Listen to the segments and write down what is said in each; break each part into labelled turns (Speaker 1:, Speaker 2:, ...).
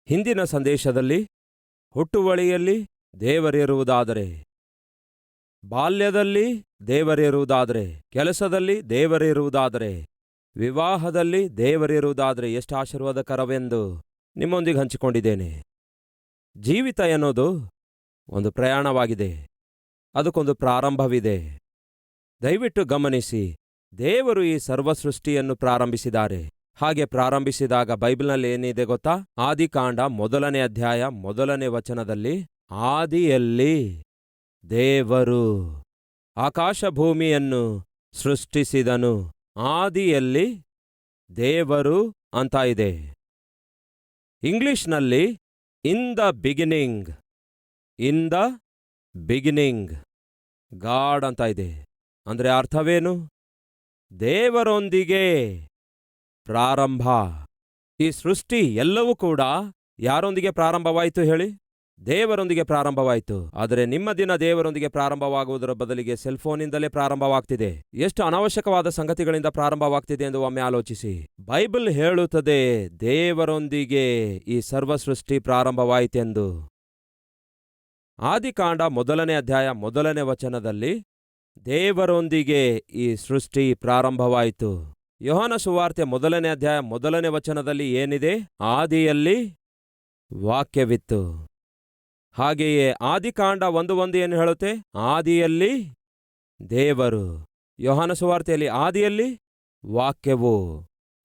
Speaker 1: ಹಿಂದಿನ ಸಂದೇಶದಲ್ಲಿ ಹುಟ್ಟುವಳಿಯಲ್ಲಿ ದೇವರಿರುವುದಾದರೆ, ಬಾಲ್ಯದಲ್ಲಿ ದೇವರಿರುವುದಾದರೆ, ಕೆಲಸದಲ್ಲಿ ದೇವರಿರುವುದಾದರೆ, ವಿವಾಹದಲ್ಲಿ ದೇವರಿರುವುದಾದರೆ ಎಷ್ಟು ಆಶೀರ್ವಾದಕರವೆಂದು ನಿಮ್ಮೊಂದಿಗೆ ಹಂಚಿಕೊಂಡಿದ್ದೇನೆ. ಜೀವಿತ ಎನ್ನುವುದು ಒಂದು ಪ್ರಯಾಣವಾಗಿದೆ, ಅದಕ್ಕೊಂದು ಪ್ರಾರಂಭವಿದೆ. ದಯವಿಟ್ಟು ಗಮನಿಸಿ, ದೇವರು ಈ ಸರ್ವಸೃಷ್ಟಿಯನ್ನು ಪ್ರಾರಂಭಿಸಿದ್ದಾರೆ. ಹಾಗೆ ಪ್ರಾರಂಭಿಸಿದಾಗ ಬೈಬಲ್ನಲ್ಲಿ ಏನಿದೆ ಗೊತ್ತಾ? ಆದಿಕಾಂಡ 1ನೇ ಅಧ್ಯಾಯ 1ನೇ ವಚನದಲ್ಲಿ, ಆದಿಯಲ್ಲಿ ದೇವರು ಆಕಾಶ ಭೂಮಿಯನ್ನು ಸೃಷ್ಟಿಸಿದನು. ಆದಿಯಲ್ಲಿ ದೇವರು ಅಂತ ಇದೆ. ಇಂಗ್ಲಿಷ್ನಲ್ಲಿ ಇನ್ ದ ಬಿಗಿನಿಂಗ್ ಗಾಡ್ ಅಂತ ಇದೆ. ಅಂದ್ರೆ ಅರ್ಥವೇನು? ದೇವರೊಂದಿಗೆ ಪ್ರಾರಂಭ. ಈ ಸೃಷ್ಟಿ ಎಲ್ಲವೂ ಕೂಡ ಯಾರೊಂದಿಗೆ ಪ್ರಾರಂಭವಾಯಿತು ಹೇಳಿ? ದೇವರೊಂದಿಗೆ ಪ್ರಾರಂಭವಾಯಿತು. ಆದರೆ ನಿಮ್ಮ ದಿನ ದೇವರೊಂದಿಗೆ ಪ್ರಾರಂಭವಾಗುವುದರ ಬದಲಿಗೆ ಸೆಲ್ಫೋನಿಂದಲೇ ಪ್ರಾರಂಭವಾಗ್ತಿದೆ. ಎಷ್ಟು ಅನಾವಶ್ಯಕವಾದ ಸಂಗತಿಗಳಿಂದ ಪ್ರಾರಂಭವಾಗ್ತಿದೆ ಎಂದು ಒಮ್ಮೆ ಆಲೋಚಿಸಿ. ಬೈಬಲ್ ಹೇಳುತ್ತದೆ ದೇವರೊಂದಿಗೆ ಈ ಸರ್ವಸೃಷ್ಟಿ ಪ್ರಾರಂಭವಾಯಿತೆಂದು. ಆದಿಕಾಂಡ 1ನೇ ಅಧ್ಯಾಯ 1ನೇ ವಚನದಲ್ಲಿ ದೇವರೊಂದಿಗೆ ಈ ಸೃಷ್ಟಿ ಪ್ರಾರಂಭವಾಯಿತು. ಯೋಹಾನ ಸುವಾರ್ತೆ 1ನೇ ಅಧ್ಯಾಯ 1ನೇ ವಚನದಲ್ಲಿ ಏನಿದೆ? ಆದಿಯಲ್ಲಿ ವಾಕ್ಯವಿತ್ತು. ಹಾಗೆಯೇ ಆದಿಕಾಂಡ 1:1 ಏನು ಹೇಳುತ್ತೆ? ಆದಿಯಲ್ಲಿ ದೇವರು. ಯೋಹಾನ ಸುವಾರ್ತೆಯಲ್ಲಿ ಆದಿಯಲ್ಲಿ ವಾಕ್ಯವು.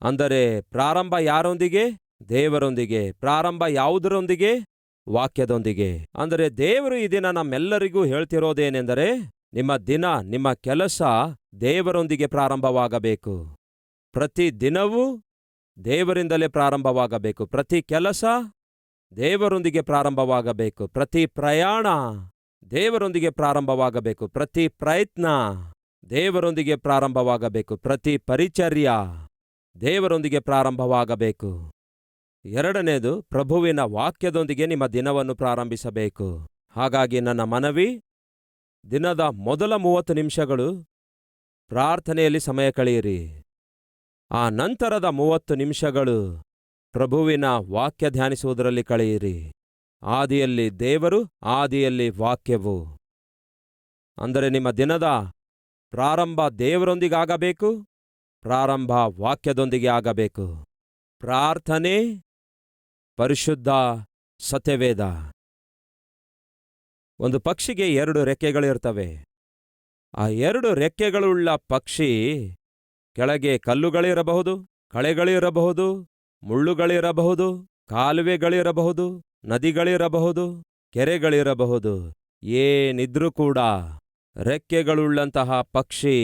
Speaker 1: ಅಂದರೆ ಪ್ರಾರಂಭ ಯಾರೊಂದಿಗೆ? ದೇವರೊಂದಿಗೆ. ಪ್ರಾರಂಭ ಯಾವುದರೊಂದಿಗೆ? ವಾಕ್ಯದೊಂದಿಗೆ. ಅಂದರೆ ದೇವರು ಈ ದಿನ ನಮ್ಮೆಲ್ಲರಿಗೂ ಹೇಳ್ತಿರೋದೇನೆಂದರೆ, ನಿಮ್ಮ ದಿನ, ನಿಮ್ಮ ಕೆಲಸ ದೇವರೊಂದಿಗೆ ಪ್ರಾರಂಭವಾಗಬೇಕು. ಪ್ರತಿ ದಿನವೂ ದೇವರಿಂದಲೇ ಪ್ರಾರಂಭವಾಗಬೇಕು. ಪ್ರತಿ ಕೆಲಸ ದೇವರೊಂದಿಗೆ ಪ್ರಾರಂಭವಾಗಬೇಕು. ಪ್ರತಿ ಪ್ರಯಾಣ ದೇವರೊಂದಿಗೆ ಪ್ರಾರಂಭವಾಗಬೇಕು. ಪ್ರತಿ ಪ್ರಯತ್ನ ದೇವರೊಂದಿಗೆ ಪ್ರಾರಂಭವಾಗಬೇಕು. ಪ್ರತಿ ಪರಿಚರ್ಯ ದೇವರೊಂದಿಗೆ ಪ್ರಾರಂಭವಾಗಬೇಕು. ಎರಡನೇದು, ಪ್ರಭುವಿನ ವಾಕ್ಯದೊಂದಿಗೆ ನಿಮ್ಮ ದಿನವನ್ನು ಪ್ರಾರಂಭಿಸಬೇಕು. ಹಾಗಾಗಿ ನನ್ನ ಮನವಿ, ದಿನದ ಮೊದಲ 30 ನಿಮಿಷಗಳು ಪ್ರಾರ್ಥನೆಯಲ್ಲಿ ಸಮಯ ಕಳೆಯಿರಿ. ಆ ನಂತರದ 30 ನಿಮಿಷಗಳು ಪ್ರಭುವಿನ ವಾಕ್ಯ ಧ್ಯಾನಿಸುವುದರಲ್ಲಿ ಕಳೆಯಿರಿ. ಆದಿಯಲ್ಲಿ ದೇವರು, ಆದಿಯಲ್ಲಿ ವಾಕ್ಯವು. ಅಂದರೆ ನಿಮ್ಮ ದಿನದ ಪ್ರಾರಂಭ ದೇವರೊಂದಿಗಾಗಬೇಕು, ಪ್ರಾರಂಭ ವಾಕ್ಯದೊಂದಿಗೆ ಆಗಬೇಕು. ಪ್ರಾರ್ಥನೆ, ಪರಿಶುದ್ಧ ಸತ್ಯವೇದ. ಒಂದು ಪಕ್ಷಿಗೆ 2 ರೆಕ್ಕೆಗಳಿರ್ತವೆ. ಆ 2 ರೆಕ್ಕೆಗಳುಳ್ಳ ಪಕ್ಷಿ ಕೆಳಗೆ ಕಲ್ಲುಗಳಿರಬಹುದು, ಕಳೆಗಳಿರಬಹುದು, ಮುಳ್ಳುಗಳಿರಬಹುದು, ಕಾಲುವೆಗಳಿರಬಹುದು, ನದಿಗಳಿರಬಹುದು, ಕೆರೆಗಳಿರಬಹುದು. ಏನಿದ್ರೂ ಕೂಡ ರೆಕ್ಕೆಗಳುಳ್ಳಂತಹ ಪಕ್ಷಿ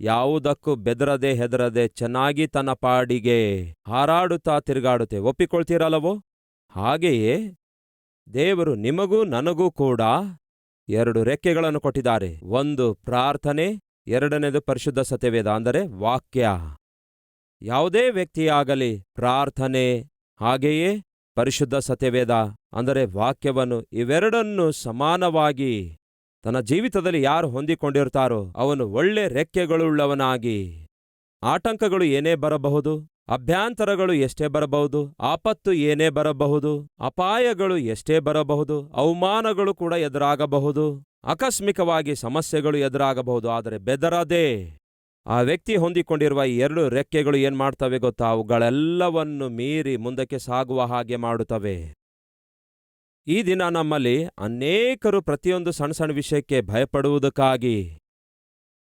Speaker 1: ಯಾವುದಕ್ಕೂ ಬೆದರದೆ ಹೆದರದೆ ಚೆನ್ನಾಗಿ ತನ್ನ ಪಾಡಿಗೆ ಹಾರಾಡುತ್ತಾ ತಿರುಗಾಡುತ್ತೆ. ಒಪ್ಪಿಕೊಳ್ತೀರಲ್ಲವೋ? ಹಾಗೆಯೇ ದೇವರು ನಿಮಗೂ ನನಗೂ ಕೂಡ 2 ರೆಕ್ಕೆಗಳನ್ನು ಕೊಟ್ಟಿದ್ದಾರೆ. ಒಂದು ಪ್ರಾರ್ಥನೆ, ಎರಡನೇದು ಪರಿಶುದ್ಧ ಸತ್ಯವೇದ ಅಂದರೆ ವಾಕ್ಯ. ಯಾವುದೇ ವ್ಯಕ್ತಿಯಾಗಲಿ ಪ್ರಾರ್ಥನೆ ಹಾಗೆಯೇ ಪರಿಶುದ್ಧ ಸತ್ಯವೇದ ಅಂದರೆ ವಾಕ್ಯವನ್ನು, ಇವೆರಡನ್ನೂ ಸಮಾನವಾಗಿ ತನ್ನ ಜೀವಿತದಲ್ಲಿ ಯಾರು ಹೊಂದಿಕೊಂಡಿರ್ತಾರೋ ಅವನು ಒಳ್ಳೆ ರೆಕ್ಕೆಗಳುಳ್ಳವನಾಗಿ, ಆಟಂಕಗಳು ಏನೇ ಬರಬಹುದು, ಅಭ್ಯಂತರಗಳು ಎಷ್ಟೇ ಬರಬಹುದು, ಆಪತ್ತು ಏನೇ ಬರಬಹುದು, ಅಪಾಯಗಳು ಎಷ್ಟೇ ಬರಬಹುದು, ಅವಮಾನಗಳು ಕೂಡ ಎದುರಾಗಬಹುದು, ಆಕಸ್ಮಿಕವಾಗಿ ಸಮಸ್ಯೆಗಳು ಎದುರಾಗಬಹುದು. ಆದರೆ ಬೆದರದೆ ಆ ವ್ಯಕ್ತಿ ಹೊಂದಿಕೊಂಡಿರುವ ಈ 2 ರೆಕ್ಕೆಗಳು ಏನ್ ಮಾಡ್ತವೆ ಗೊತ್ತಾ? ಅವುಗಳೆಲ್ಲವನ್ನು ಮೀರಿ ಮುಂದಕ್ಕೆ ಸಾಗುವ ಹಾಗೆ ಮಾಡುತ್ತವೆ. ಈ ದಿನ ನಮ್ಮಲ್ಲಿ ಅನೇಕರು ಪ್ರತಿಯೊಂದು ಸಣ್ಣ ಸಣ್ಣ ವಿಷಯಕ್ಕೆ ಭಯಪಡುವುದಕ್ಕಾಗಿ,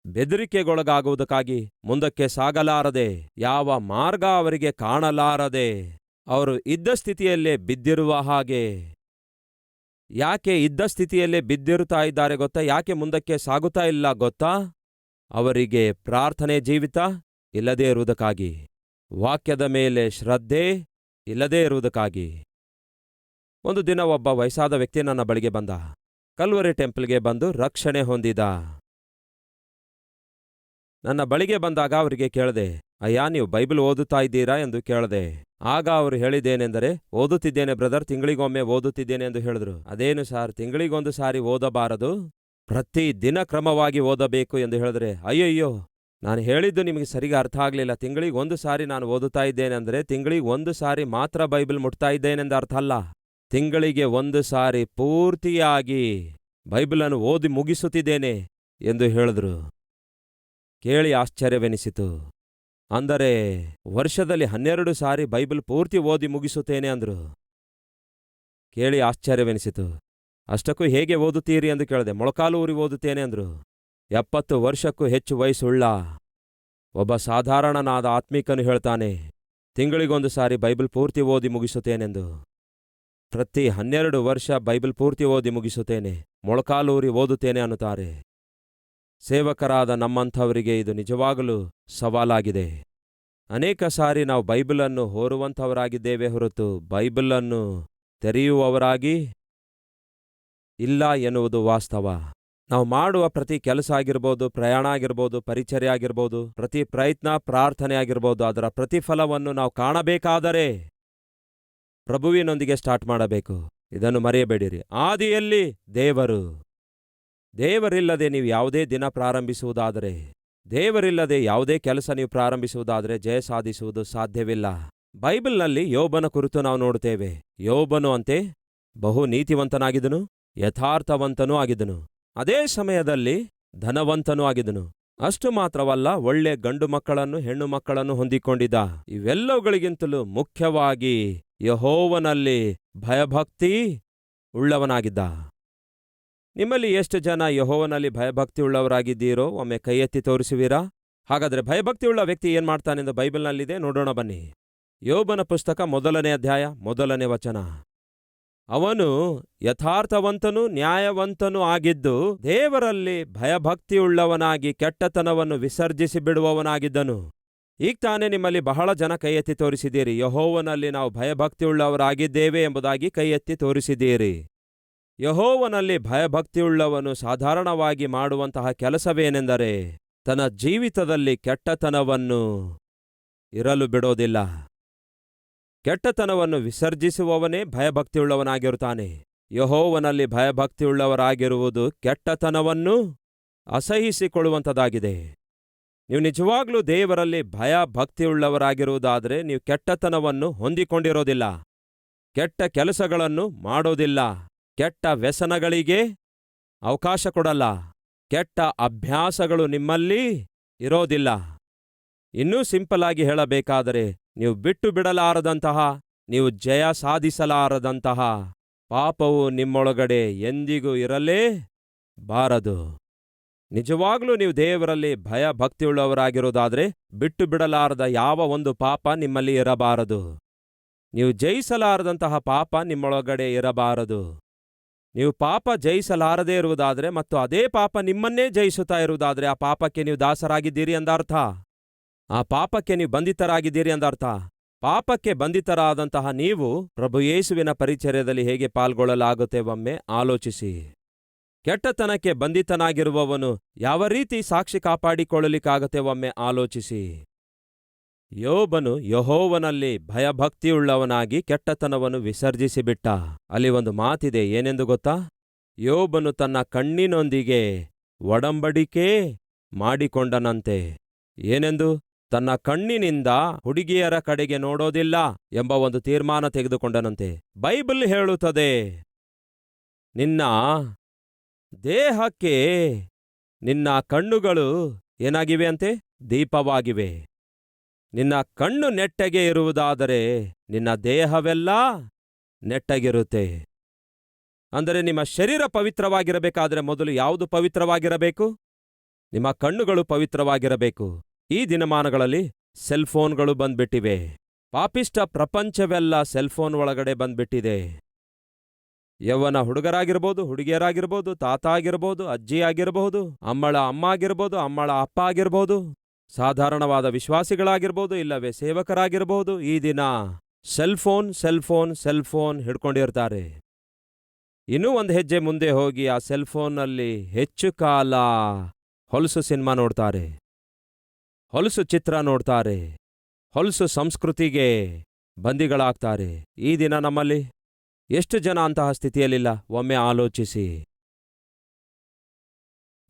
Speaker 1: ಬೆದರಿಕೆಗೊಳಗಾಗುವುದಕ್ಕಾಗಿ ಮುಂದಕ್ಕೆ ಸಾಗಲಾರದೆ, ಯಾವ ಮಾರ್ಗ ಅವರಿಗೆ ಕಾಣಲಾರದೆ ಅವರು ಇದ್ದ ಸ್ಥಿತಿಯಲ್ಲೇ ಬಿದ್ದಿರುವ ಹಾಗೆ. ಯಾಕೆ ಇದ್ದ ಸ್ಥಿತಿಯಲ್ಲೇ ಬಿದ್ದಿರುತ್ತಾ ಇದ್ದಾರೆ ಗೊತ್ತಾ? ಯಾಕೆ ಮುಂದಕ್ಕೆ ಸಾಗುತ್ತಾ ಇಲ್ಲ ಗೊತ್ತಾ? ಅವರಿಗೆ ಪ್ರಾರ್ಥನೆ ಜೀವಿತ ಇಲ್ಲದೇ ಇರುವುದಕ್ಕಾಗಿ, ವಾಕ್ಯದ ಮೇಲೆ ಶ್ರದ್ಧೆ ಇಲ್ಲದೇ ಇರುವುದಕ್ಕಾಗಿ. ಒಂದು ದಿನ ಒಬ್ಬ ವಯಸ್ಸಾದ ವ್ಯಕ್ತಿ ನನ್ನ ಬಳಿಗೆ ಬಂದ. ಕಲ್ವರಿ ಟೆಂಪಲ್ಗೆ ಬಂದು ರಕ್ಷಣೆ ಹೊಂದಿದ. ನನ್ನ ಬಳಿಗೆ ಬಂದಾಗ ಅವರಿಗೆ ಕೇಳಿದೆ, ಅಯ್ಯ, ನೀವು ಬೈಬಲ್ ಓದುತ್ತಾ ಇದ್ದೀರಾ ಎಂದು ಕೇಳಿದೆ. ಆಗ ಅವರು ಹೇಳಿದ್ದೇನೆಂದರೆ, ಓದುತ್ತಿದ್ದೇನೆ ಬ್ರದರ್, ತಿಂಗಳಿಗೊಮ್ಮೆ ಓದುತ್ತಿದ್ದೇನೆ ಎಂದು ಹೇಳಿದ್ರು. ಅದೇನು ಸಾರ್, ತಿಂಗಳಿಗೊಂದು ಸಾರಿ ಓದಬಾರದು, ಪ್ರತಿ ದಿನ ಕ್ರಮವಾಗಿ ಓದಬೇಕು ಎಂದು ಹೇಳಿದ್ರೆ, ಅಯ್ಯಯ್ಯೋ, ನಾನು ಹೇಳಿದ್ದು ನಿಮಗೆ ಸರಿಗೆ ಅರ್ಥ ಆಗಲಿಲ್ಲ. ತಿಂಗಳಿಗೆ 1 ಸಾರಿ ನಾನು ಓದುತ್ತಾ ಇದ್ದೇನೆ ಅಂದರೆ ತಿಂಗಳಿಗೆ 1 ಸಾರಿ ಮಾತ್ರ ಬೈಬಲ್ ಮುಟ್ತಾ ಇದ್ದೇನೆಂದ ಅರ್ಥ ಅಲ್ಲ. ತಿಂಗಳಿಗೆ 1 ಸಾರಿ ಪೂರ್ತಿಯಾಗಿ ಬೈಬಲನ್ನು ಓದಿ ಮುಗಿಸುತ್ತಿದ್ದೇನೆ ಎಂದು ಹೇಳಿದ್ರು. ಕೇಳಿ ಆಶ್ಚರ್ಯವೆನಿಸಿತು. ಅಂದರೆ ವರ್ಷದಲ್ಲಿ 12 ಸಾರಿ ಬೈಬಲ್ ಪೂರ್ತಿ ಓದಿ ಮುಗಿಸುತ್ತೇನೆ ಅಂದ್ರು. ಕೇಳಿ ಆಶ್ಚರ್ಯವೆನಿಸಿತು. ಅಷ್ಟಕ್ಕೂ ಹೇಗೆ ಓದುತ್ತೀರಿ ಎಂದು ಕೇಳಿದೆ. ಮೊಳಕಾಲು ಊರಿ ಓದುತ್ತೇನೆ ಅಂದ್ರು. 70 ವರ್ಷಕ್ಕೂ ಹೆಚ್ಚು ವಯಸ್ಸುಳ್ಳ ಒಬ್ಬ ಸಾಧಾರಣನಾದ ಆತ್ಮೀಕನು ಹೇಳ್ತಾನೆ, ತಿಂಗಳಿಗೊಂದು ಸಾರಿ ಬೈಬಲ್ ಪೂರ್ತಿ ಓದಿ ಮುಗಿಸುತ್ತೇನೆಂದು. ಪ್ರತಿ 12 ವರ್ಷ ಬೈಬಲ್ ಪೂರ್ತಿ ಓದಿ ಮುಗಿಸುತ್ತೇನೆ, ಮೊಳಕಾಲೂರಿ ಓದುತ್ತೇನೆ ಅನ್ನುತ್ತಾರೆ. ಸೇವಕರಾದ ನಮ್ಮಂಥವರಿಗೆ ಇದು ನಿಜವಾಗಲೂ ಸವಾಲಾಗಿದೆ. ಅನೇಕ ಸಾರಿ ನಾವು ಬೈಬಲನ್ನು ಹೋರುವಂಥವರಾಗಿದ್ದೇವೆ ಹೊರತು ಬೈಬಲನ್ನು ತೆರೆಯುವವರಾಗಿ ಇಲ್ಲ ಎನ್ನುವುದು ವಾಸ್ತವ. ನಾವು ಮಾಡುವ ಪ್ರತಿ ಕೆಲಸ ಆಗಿರ್ಬೋದು, ಪ್ರಯಾಣ ಆಗಿರ್ಬೋದು, ಪರಿಚರ್ಯ ಆಗಿರ್ಬೋದು, ಪ್ರತಿ ಪ್ರಯತ್ನ, ಪ್ರಾರ್ಥನೆ ಆಗಿರ್ಬೋದು, ಅದರ ಪ್ರತಿಫಲವನ್ನು ನಾವು ಕಾಣಬೇಕಾದರೆ ಪ್ರಭುವಿನೊಂದಿಗೆ ಸ್ಟಾರ್ಟ್ ಮಾಡಬೇಕು. ಇದನ್ನು ಮರೆಯಬೇಡಿರಿ. ಆದಿಯಲ್ಲಿ ದೇವರಿಲ್ಲದೆ ನೀವು ಯಾವುದೇ ದಿನ ಪ್ರಾರಂಭಿಸುವುದಾದರೆ, ದೇವರಿಲ್ಲದೆ ಯಾವುದೇ ಕೆಲಸ ನೀವು ಪ್ರಾರಂಭಿಸುವುದಾದರೆ ಜಯ ಸಾಧಿಸುವುದು ಸಾಧ್ಯವಿಲ್ಲ. ಬೈಬಲ್ನಲ್ಲಿ ಯೋಬನ ಕುರಿತು ನಾವು ನೋಡುತ್ತೇವೆ. ಯೋಬನು ಅಂತೆ ಬಹು ನೀತಿವಂತನಾಗಿದ್ದನು, ಯಥಾರ್ಥವಂತನೂ ಆಗಿದ್ದನು, ಅದೇ ಸಮಯದಲ್ಲಿ ಧನವಂತನೂ ಆಗಿದ್ದನು. ಅಷ್ಟು ಮಾತ್ರವಲ್ಲ, ಒಳ್ಳೆ ಗಂಡು ಮಕ್ಕಳನ್ನು ಹೆಣ್ಣು ಮಕ್ಕಳನ್ನು ಹೊಂದಿಕೊಂಡಿದ್ದ. ಇವೆಲ್ಲವುಗಳಿಗಿಂತಲೂ ಮುಖ್ಯವಾಗಿ ಯೆಹೋವನಲ್ಲಿ ಭಯಭಕ್ತಿ ಉಳ್ಳವನಾಗಿದ್ದ. ನಿಮ್ಮಲ್ಲಿ ಎಷ್ಟು ಜನ ಯೆಹೋವನಲ್ಲಿ ಭಯಭಕ್ತಿ ಉಳ್ಳವರಾಗಿದ್ದೀರೋ ಒಮ್ಮೆ ಕೈ ಎತ್ತಿ ತೋರಿಸುವಿರಾ? ಹಾಗಾದರೆ ಭಯಭಕ್ತಿಯುಳ್ಳ ವ್ಯಕ್ತಿ ಏನ್ ಮಾಡ್ತಾನೆಂದು ಬೈಬಲ್ನಲ್ಲಿದೆ, ನೋಡೋಣ ಬನ್ನಿ. ಯೋಬನ ಪುಸ್ತಕ 1ನೇ ಅಧ್ಯಾಯ 1ನೇ ವಚನ. ಅವನು ಯಥಾರ್ಥವಂತನೂ ನ್ಯಾಯವಂತನೂ ಆಗಿದ್ದು ದೇವರಲ್ಲಿ ಭಯಭಕ್ತಿಯುಳ್ಳವನಾಗಿ ಕೆಟ್ಟತನವನ್ನು ವಿಸರ್ಜಿಸಿ ಬಿಡುವವನಾಗಿದ್ದನು. ಈಗ ತಾನೇ ನಿಮ್ಮಲ್ಲಿ ಬಹಳ ಜನ ಕೈ ಎತ್ತಿ ತೋರಿಸಿದ್ದೀರಿ, ಯೆಹೋವನಲ್ಲಿ ನಾವು ಭಯಭಕ್ತಿಯುಳ್ಳವರಾಗಿದ್ದೇವೆ ಎಂಬುದಾಗಿ ಕೈ ಎತ್ತಿ ತೋರಿಸಿದ್ದೀರಿ. ಯೆಹೋವನಲ್ಲಿ ಭಯಭಕ್ತಿಯುಳ್ಳವನು ಸಾಧಾರಣವಾಗಿ ಮಾಡುವಂತಹ ಕೆಲಸವೇನೆಂದರೆ ತನ್ನ ಜೀವಿತದಲ್ಲಿ ಕೆಟ್ಟತನವನ್ನು ಇರಲು ಬಿಡೋದಿಲ್ಲ. ಕೆಟ್ಟತನವನ್ನು ವಿಸರ್ಜಿಸುವವನೇ ಭಯಭಕ್ತಿಯುಳ್ಳವನಾಗಿರುತ್ತಾನೆ. ಯೆಹೋವನಲ್ಲಿ ಭಯಭಕ್ತಿಯುಳ್ಳವರಾಗಿರುವುದು ಕೆಟ್ಟತನವನ್ನು ಅಸಹಿಸಿಕೊಳ್ಳುವಂಥದ್ದಾಗಿದೆ. ನೀವು ನಿಜವಾಗ್ಲೂ ದೇವರಲ್ಲಿ ಭಯಭಕ್ತಿಯುಳ್ಳವರಾಗಿರುವುದಾದರೆ ನೀವು ಕೆಟ್ಟತನವನ್ನು ಹೊಂದಿಕೊಂಡಿರೋದಿಲ್ಲ, ಕೆಟ್ಟ ಕೆಲಸಗಳನ್ನು ಮಾಡೋದಿಲ್ಲ, ಕೆಟ್ಟ ವ್ಯಸನಗಳಿಗೆ ಅವಕಾಶ ಕೊಡಲ್ಲ, ಕೆಟ್ಟ ಅಭ್ಯಾಸಗಳು ನಿಮ್ಮಲ್ಲಿ ಇರೋದಿಲ್ಲ. ಇನ್ನೂ ಸಿಂಪಲ್ ಆಗಿ ಹೇಳಬೇಕಾದರೆ ನೀವು ಬಿಟ್ಟು ಬಿಡಲಾರದಂತಹ, ನೀವು ಜಯ ಸಾಧಿಸಲಾರದಂತಹ ಪಾಪವು ನಿಮ್ಮೊಳಗಡೆ ಎಂದಿಗೂ ಇರಲೇ ಬಾರದು. ನಿಜವಾಗ್ಲೂ ನೀವು ದೇವರಲ್ಲಿ ಭಯಭಕ್ತಿಯುಳ್ಳವರಾಗಿರೋದಾದರೆ ಬಿಟ್ಟು ಬಿಡಲಾರದ ಯಾವ ಒಂದು ಪಾಪ ನಿಮ್ಮಲ್ಲಿ ಇರಬಾರದು. ನೀವು ಜಯಿಸಲಾರದಂತಹ ಪಾಪ ನಿಮ್ಮೊಳಗಡೆ ಇರಬಾರದು. ನೀವು ಪಾಪ ಜಯಿಸಲಾರದೇ ಇರುವುದಾದರೆ ಮತ್ತು ಅದೇ ಪಾಪ ನಿಮ್ಮನ್ನೇ ಜಯಿಸುತ್ತಾ ಇರುವುದಾದರೆ ಆ ಪಾಪಕ್ಕೆ ನೀವು ದಾಸರಾಗಿದ್ದೀರಿ ಎಂದರ್ಥ. ಆ ಪಾಪಕ್ಕೆ ನೀವು ಬಂಧಿತರಾಗಿದ್ದೀರಿ ಎಂದರ್ಥ. ಪಾಪಕ್ಕೆ ಬಂಧಿತರಾದಂತಹ ನೀವು ಪ್ರಭು ಯೇಸುವಿನ ಪರಿಚರ್ಯದಲ್ಲಿ ಹೇಗೆ ಪಾಲ್ಗೊಳ್ಳಲಾಗುತ್ತೆ ಒಮ್ಮೆ ಆಲೋಚಿಸಿ. ಕೆಟ್ಟತನಕ್ಕೆ ಬಂಧಿತನಾಗಿರುವವನು ಯಾವ ರೀತಿ ಸಾಕ್ಷಿ ಕಾಪಾಡಿಕೊಳ್ಳಲಿಕ್ಕಾಗತ್ತೆ ಒಮ್ಮೆ ಆಲೋಚಿಸಿ. ಯೋಬನು ಯೆಹೋವನಲ್ಲಿ ಭಯಭಕ್ತಿಯುಳ್ಳವನಾಗಿ ಕೆಟ್ಟತನವನ್ನು ವಿಸರ್ಜಿಸಿಬಿಟ್ಟ. ಅಲ್ಲಿ ಒಂದು ಮಾತಿದೆ, ಏನೆಂದು ಗೊತ್ತಾ? ಯೋಬನು ತನ್ನ ಕಣ್ಣಿನೊಂದಿಗೆ ಒಡಂಬಡಿಕೆ ಮಾಡಿಕೊಂಡನಂತೆ. ಏನೆಂದು? ತನ್ನ ಕಣ್ಣಿನಿಂದ ಹುಡುಗಿಯರ ಕಡೆಗೆ ನೋಡೋದಿಲ್ಲ ಎಂಬ ಒಂದು ತೀರ್ಮಾನ ತೆಗೆದುಕೊಂಡನಂತೆ. ಬೈಬಲ್ ಹೇಳುತ್ತದೆ, ನಿನ್ನ ದೇಹಕ್ಕೆ ನಿನ್ನ ಕಣ್ಣುಗಳು ಏನಾಗಿವೆ ಅಂತೆ? ದೀಪವಾಗಿವೆ. ನಿನ್ನ ಕಣ್ಣು ನೆಟ್ಟಗೆ ಇರುವುದಾದರೆ ನಿನ್ನ ದೇಹವೆಲ್ಲ ನೆಟ್ಟಗಿರುತ್ತೆ. ಅಂದರೆ ನಿಮ್ಮ ಶರೀರ ಪವಿತ್ರವಾಗಿರಬೇಕಾದರೆ ಮೊದಲು ಯಾವುದು ಪವಿತ್ರವಾಗಿರಬೇಕು? ನಿಮ್ಮ ಕಣ್ಣುಗಳು ಪವಿತ್ರವಾಗಿರಬೇಕು. ಈ ದಿನಮಾನಗಳಲ್ಲಿ ಸೆಲ್ಫೋನ್ಗಳು ಬಂದ್ಬಿಟ್ಟಿವೆ. ಪಾಪಿಷ್ಟ ಪ್ರಪಂಚವೆಲ್ಲ ಸೆಲ್ಫೋನ್ ಒಳಗಡೆ ಬಂದ್ಬಿಟ್ಟಿದೆ. ಯೌವನ ಹುಡುಗರಾಗಿರ್ಬೋದು, ಹುಡುಗಿಯರಾಗಿರ್ಬೋದು, ತಾತ ಆಗಿರ್ಬೋದು, ಅಜ್ಜಿ ಆಗಿರಬಹುದು, ಅಮ್ಮಳ ಅಮ್ಮ ಆಗಿರ್ಬೋದು, ಅಮ್ಮಳ ಅಪ್ಪ ಆಗಿರ್ಬೋದು, ಸಾಧಾರಣವಾದ ವಿಶ್ವಾಸಿಗಳಾಗಿರ್ಬೋದು, ಇಲ್ಲವೇ ಸೇವಕರಾಗಿರ್ಬೋದು, ಈ ದಿನ ಸೆಲ್ಫೋನ್ ಸೆಲ್ಫೋನ್ ಸೆಲ್ಫೋನ್ ಹಿಡ್ಕೊಂಡಿರ್ತಾರೆ. ಇನ್ನೂ ಒಂದು ಹೆಜ್ಜೆ ಮುಂದೆ ಹೋಗಿ ಆ ಸೆಲ್ಫೋನ್ನಲ್ಲಿ ಹೆಚ್ಚು ಕಾಲ ಹೊಲಸು ಸಿನಿಮಾ ನೋಡ್ತಾರೆ, ಹೊಲಸು ಚಿತ್ರ ನೋಡ್ತಾರೆ, ಹೊಲಸು ಸಂಸ್ಕೃತಿಗೆ ಬಂದಿಗಳಾಗ್ತಾರೆ. ಈ ದಿನ ನಮ್ಮಲ್ಲಿ ಎಷ್ಟು ಜನ ಅಂತಹ ಸ್ಥಿತಿಯಲ್ಲಿಲ್ಲ ಒಮ್ಮೆ ಆಲೋಚಿಸಿ.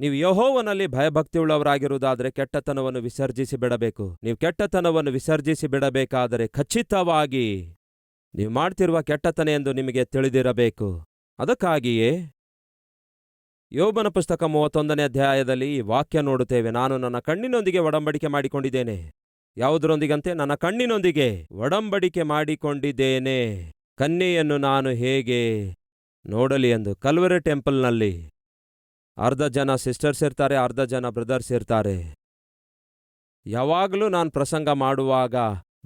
Speaker 1: ನೀವು ಯೆಹೋವನಲ್ಲಿ ಭಯಭಕ್ತಿಯುಳ್ಳವರಾಗಿರುವುದಾದರೆ ಕೆಟ್ಟತನವನ್ನು ವಿಸರ್ಜಿಸಿ ಬಿಡಬೇಕು. ನೀವು ಕೆಟ್ಟತನವನ್ನು ವಿಸರ್ಜಿಸಿ ಬಿಡಬೇಕಾದರೆ ಖಚಿತವಾಗಿ ನೀವು ಮಾಡ್ತಿರುವ ಕೆಟ್ಟತನ ಎಂದು ನಿಮಗೆ ತಿಳಿದಿರಬೇಕು. ಅದಕ್ಕಾಗಿಯೇ ಯೋಬನ ಪುಸ್ತಕ 31ನೇ ಅಧ್ಯಾಯದಲ್ಲಿ ಈ ವಾಕ್ಯ ನೋಡುತ್ತೇವೆ. ನಾನು ನನ್ನ ಕಣ್ಣಿನೊಂದಿಗೆ ಒಡಂಬಡಿಕೆ ಮಾಡಿಕೊಂಡಿದ್ದೇನೆ. ಯಾವುದರೊಂದಿಗಂತೆ? ನನ್ನ ಕಣ್ಣಿನೊಂದಿಗೆ ಒಡಂಬಡಿಕೆ ಮಾಡಿಕೊಂಡಿದ್ದೇನೆ. ಕನ್ಯೆಯನ್ನು ನಾನು ಹೇಗೆ ನೋಡಲಿ ಎಂದು. ಕಲ್ವರಿ ಟೆಂಪಲ್ನಲ್ಲಿ ಅರ್ಧ ಜನ ಸಿಸ್ಟರ್ಸ್ ಇರ್ತಾರೆ, ಅರ್ಧ ಜನ ಬ್ರದರ್ಸ್ ಇರ್ತಾರೆ. ಯಾವಾಗಲೂ ನಾನು ಪ್ರಸಂಗ ಮಾಡುವಾಗ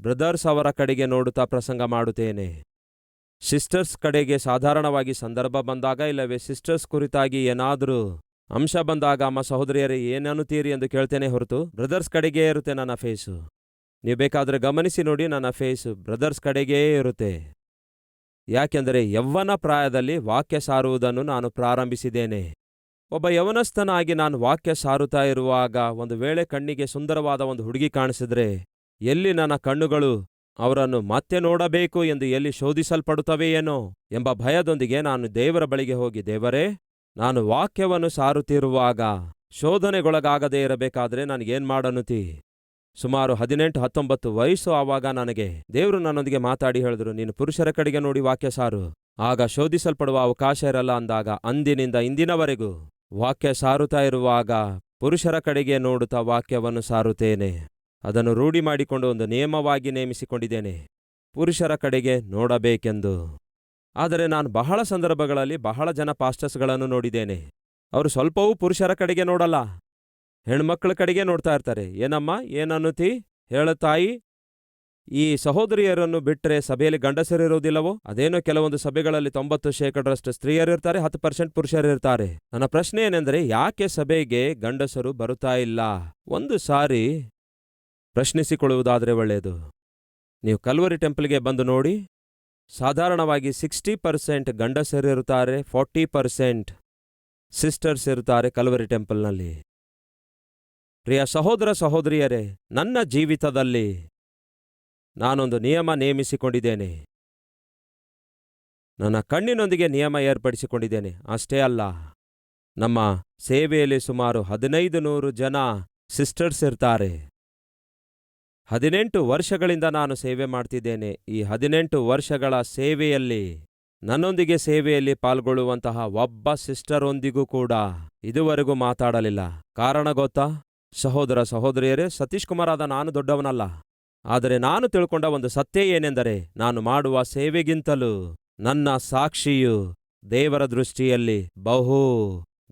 Speaker 1: ಬ್ರದರ್ಸ್ ಅವರ ಕಡೆಗೆ ನೋಡುತ್ತಾ ಪ್ರಸಂಗ ಮಾಡುತ್ತೇನೆ. ಸಿಸ್ಟರ್ಸ್ ಕಡೆಗೆ ಸಾಧಾರಣವಾಗಿ ಸಂದರ್ಭ ಬಂದಾಗ, ಇಲ್ಲವೇ ಸಿಸ್ಟರ್ಸ್ ಕುರಿತಾಗಿ ಏನಾದರೂ ಅಂಶ ಬಂದಾಗ, ಅಮ್ಮ ಸಹೋದರಿಯರೇ ಏನನ್ನುತ್ತೀರಿ ಎಂದು ಕೇಳ್ತೇನೆ ಹೊರತು ಬ್ರದರ್ಸ್ ಕಡೆಗೇ ಇರುತ್ತೆ ನನ್ನ ಫೇಸು. ನೀವು ಬೇಕಾದರೆ ಗಮನಿಸಿ ನೋಡಿ, ನನ್ನ ಫೇಸು ಬ್ರದರ್ಸ್ ಕಡೆಗೇ ಇರುತ್ತೆ. ಯಾಕೆಂದರೆ ಯೌವನ ಪ್ರಾಯದಲ್ಲಿ ವಾಕ್ಯ ಸಾರುವುದನ್ನು ನಾನು ಪ್ರಾರಂಭಿಸಿದ್ದೇನೆ. ಒಬ್ಬ ಯವನಸ್ಥನಾಗಿ ನಾನು ವಾಕ್ಯ ಸಾರುತ್ತಾ ಇರುವಾಗ ಒಂದು ವೇಳೆ ಕಣ್ಣಿಗೆ ಸುಂದರವಾದ ಒಂದು ಹುಡುಗಿ ಕಾಣಿಸಿದ್ರೆ, ಎಲ್ಲಿ ನನ್ನ ಕಣ್ಣುಗಳು ಅವರನ್ನು ಮತ್ತೆ ನೋಡಬೇಕು ಎಂದು ಎಲ್ಲಿ ಶೋಧಿಸಲ್ಪಡುತ್ತವೆಯೇನೋ ಎಂಬ ಭಯದೊಂದಿಗೆ ನಾನು ದೇವರ ಬಳಿಗೆ ಹೋಗಿ, ದೇವರೇ, ನಾನು ವಾಕ್ಯವನ್ನು ಸಾರುತ್ತಿರುವಾಗ ಶೋಧನೆಗೊಳಗಾಗದೇ ಇರಬೇಕಾದ್ರೆ ನನಗೇನ್ ಮಾಡನುತ್ತಿ? ಸುಮಾರು 18-19 ವಯಸ್ಸು. ಆವಾಗ ನನಗೆ ದೇವರು ನನ್ನೊಂದಿಗೆ ಮಾತಾಡಿ ಹೇಳಿದ್ರು, ನೀನು ಪುರುಷರ ಕಡೆಗೆ ನೋಡಿ ವಾಕ್ಯ ಸಾರು, ಆಗ ಶೋಧಿಸಲ್ಪಡುವ ಅವಕಾಶ ಇರಲ್ಲ ಅಂದಾಗ ಅಂದಿನಿಂದ ಇಂದಿನವರೆಗೂ ವಾಕ್ಯ ಸಾರುತ್ತಾ ಇರುವಾಗ ಪುರುಷರ ಕಡೆಗೆ ನೋಡುತ್ತಾ ವಾಕ್ಯವನ್ನು ಸಾರುತ್ತೇನೆ. ಅದನ್ನು ರೂಢಿ ಮಾಡಿಕೊಂಡು ಒಂದು ನಿಯಮವಾಗಿ ನೇಮಿಸಿಕೊಂಡಿದ್ದೇನೆ, ಪುರುಷರ ಕಡೆಗೆ ನೋಡಬೇಕೆಂದು. ಆದರೆ ನಾನು ಬಹಳ ಸಂದರ್ಭಗಳಲ್ಲಿ ಬಹಳ ಜನ ಪಾಸ್ಟರ್ಸ್ಗಳನ್ನು ನೋಡಿದ್ದೇನೆ. ಅವರು ಸ್ವಲ್ಪವೂ ಪುರುಷರ ಕಡೆಗೆ ನೋಡಲ್ಲ, ಹೆಣ್ಮಕ್ಳ ಕಡೆಗೆ ನೋಡ್ತಾ ಇರ್ತಾರೆ. ಏನಮ್ಮ, ಏನನ್ನುತ್ತಿ ಹೇಳುತ್ತಾಯಿ? ಈ ಸಹೋದರಿಯರನ್ನು ಬಿಟ್ಟರೆ ಸಭೆಯಲ್ಲಿ ಗಂಡಸರಿರುವುದಿಲ್ಲವೋ? ಅದೇನೋ ಕೆಲವೊಂದು ಸಭೆಗಳಲ್ಲಿ 90% ಸ್ತ್ರೀಯರಿರ್ತಾರೆ, 10% ಪುರುಷರಿರ್ತಾರೆ. ನನ್ನ ಪ್ರಶ್ನೆ ಏನೆಂದರೆ, ಯಾಕೆ ಸಭೆಗೆ ಗಂಡಸರು ಬರುತ್ತಾ ಇಲ್ಲ? ಒಂದು ಸಾರಿ ಪ್ರಶ್ನಿಸಿಕೊಳ್ಳುವುದಾದರೆ ಒಳ್ಳೆಯದು. ನೀವು ಕಲ್ವರಿ ಟೆಂಪಲ್ಗೆ ಬಂದು ನೋಡಿ, ಸಾಧಾರಣವಾಗಿ 60% ಗಂಡಸರಿರುತ್ತಾರೆ, 40% ಸಿಸ್ಟರ್ಸ್ ಇರುತ್ತಾರೆ ಕಲ್ವರಿ ಟೆಂಪಲ್ನಲ್ಲಿ. ಪ್ರಿಯ ಸಹೋದರ ಸಹೋದರಿಯರೇ, ನನ್ನ ಜೀವಿತದಲ್ಲಿ ನಾನೊಂದು ನಿಯಮ ನೇಮಿಸಿಕೊಂಡಿದ್ದೇನೆ. ನನ್ನ ಕಣ್ಣಿನೊಂದಿಗೆ ನಿಯಮ ಏರ್ಪಡಿಸಿಕೊಂಡಿದ್ದೇನೆ. ಅಷ್ಟೇ ಅಲ್ಲ, ನಮ್ಮ ಸೇವೆಯಲ್ಲಿ ಸುಮಾರು 1500 ಜನ ಸಿಸ್ಟರ್ಸ್ ಇರ್ತಾರೆ. 18 ವರ್ಷಗಳಿಂದ ನಾನು ಸೇವೆ ಮಾಡ್ತಿದ್ದೇನೆ. ಈ 18 ವರ್ಷಗಳ ಸೇವೆಯಲ್ಲಿ ನನ್ನೊಂದಿಗೆ ಸೇವೆಯಲ್ಲಿ ಪಾಲ್ಗೊಳ್ಳುವಂತಹ ಒಬ್ಬ ಸಿಸ್ಟರೊಂದಿಗೂ ಕೂಡ ಇದುವರೆಗೂ ಮಾತಾಡಲಿಲ್ಲ. ಕಾರಣ ಗೊತ್ತಾ ಸಹೋದರ ಸಹೋದರಿಯರೇ? ಸತೀಶ್ ಕುಮಾರಾದ ನಾನು ದೊಡ್ಡವನಲ್ಲ. ಆದರೆ ನಾನು ತಿಳ್ಕೊಂಡ ಒಂದು ಸತ್ಯ ಏನೆಂದರೆ, ನಾನು ಮಾಡುವ ಸೇವೆಗಿಂತಲೂ ನನ್ನ ಸಾಕ್ಷಿಯು ದೇವರ ದೃಷ್ಟಿಯಲ್ಲಿ ಬಹು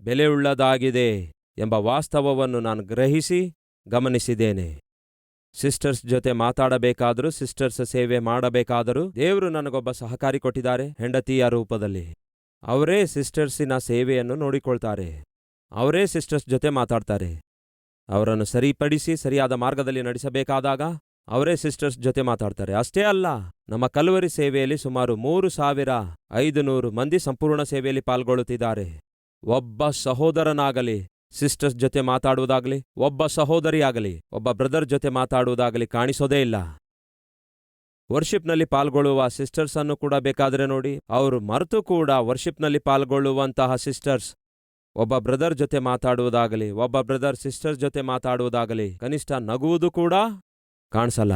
Speaker 1: ಬೆಲೆಯುಳ್ಳದಾಗಿದೆ ಎಂಬ ವಾಸ್ತವವನ್ನು ನಾನು ಗ್ರಹಿಸಿ ಗಮನಿಸಿದ್ದೇನೆ. ಸಿಸ್ಟರ್ಸ್ ಜೊತೆ ಮಾತಾಡಬೇಕಾದರೂ, ಸಿಸ್ಟರ್ಸ್ ಸೇವೆ ಮಾಡಬೇಕಾದರೂ ದೇವರು ನನಗೊಬ್ಬ ಸಹಕಾರಿ ಕೊಟ್ಟಿದ್ದಾರೆ, ಹೆಂಡತಿಯ ರೂಪದಲ್ಲಿ. ಅವರೇ ಸಿಸ್ಟರ್ಸಿನ ಸೇವೆಯನ್ನು ನೋಡಿಕೊಳ್ತಾರೆ, ಅವರೇ ಸಿಸ್ಟರ್ಸ್ ಜೊತೆ ಮಾತಾಡ್ತಾರೆ. ಅವರನ್ನು ಸರಿಪಡಿಸಿ ಸರಿಯಾದ ಮಾರ್ಗದಲ್ಲಿ ನಡೆಸಬೇಕಾದಾಗ ಅವರೇ ಸಿಸ್ಟರ್ಸ್ ಜೊತೆ ಮಾತಾಡ್ತಾರೆ. ಅಷ್ಟೇ ಅಲ್ಲ, ನಮ್ಮ ಕಲ್ವರಿ ಸೇವೆಯಲ್ಲಿ ಸುಮಾರು 3500 ಮಂದಿ ಸಂಪೂರ್ಣ ಸೇವೆಯಲ್ಲಿ ಪಾಲ್ಗೊಳ್ಳುತ್ತಿದ್ದಾರೆ. ಒಬ್ಬ ಸಹೋದರನಾಗಲಿ ಸಿಸ್ಟರ್ಸ್ ಜೊತೆ ಮಾತಾಡುವುದಾಗಲಿ, ಒಬ್ಬ ಸಹೋದರಿಯಾಗಲಿ ಒಬ್ಬ ಬ್ರದರ್ ಜೊತೆ ಮಾತಾಡುವುದಾಗಲಿ ಕಾಣಿಸೋದೇ ಇಲ್ಲ. ವರ್ಷಿಪ್ನಲ್ಲಿ ಪಾಲ್ಗೊಳ್ಳುವ ಸಿಸ್ಟರ್ಸ್ ಅನ್ನು ಕೂಡ ಬೇಕಾದರೆ ನೋಡಿ, ಅವರು ಮರೆತು ಕೂಡ ವರ್ಷಿಪ್ನಲ್ಲಿ ಪಾಲ್ಗೊಳ್ಳುವಂತಹ ಸಿಸ್ಟರ್ಸ್ ಒಬ್ಬ ಬ್ರದರ್ ಜೊತೆ ಮಾತಾಡುವುದಾಗಲಿ, ಒಬ್ಬ ಬ್ರದರ್ ಸಿಸ್ಟರ್ಸ್ ಜೊತೆ ಮಾತಾಡುವುದಾಗಲಿ ಕನಿಷ್ಠ ನಗುವುದು ಕೂಡ ಕಾಣಿಸಲ್ಲ.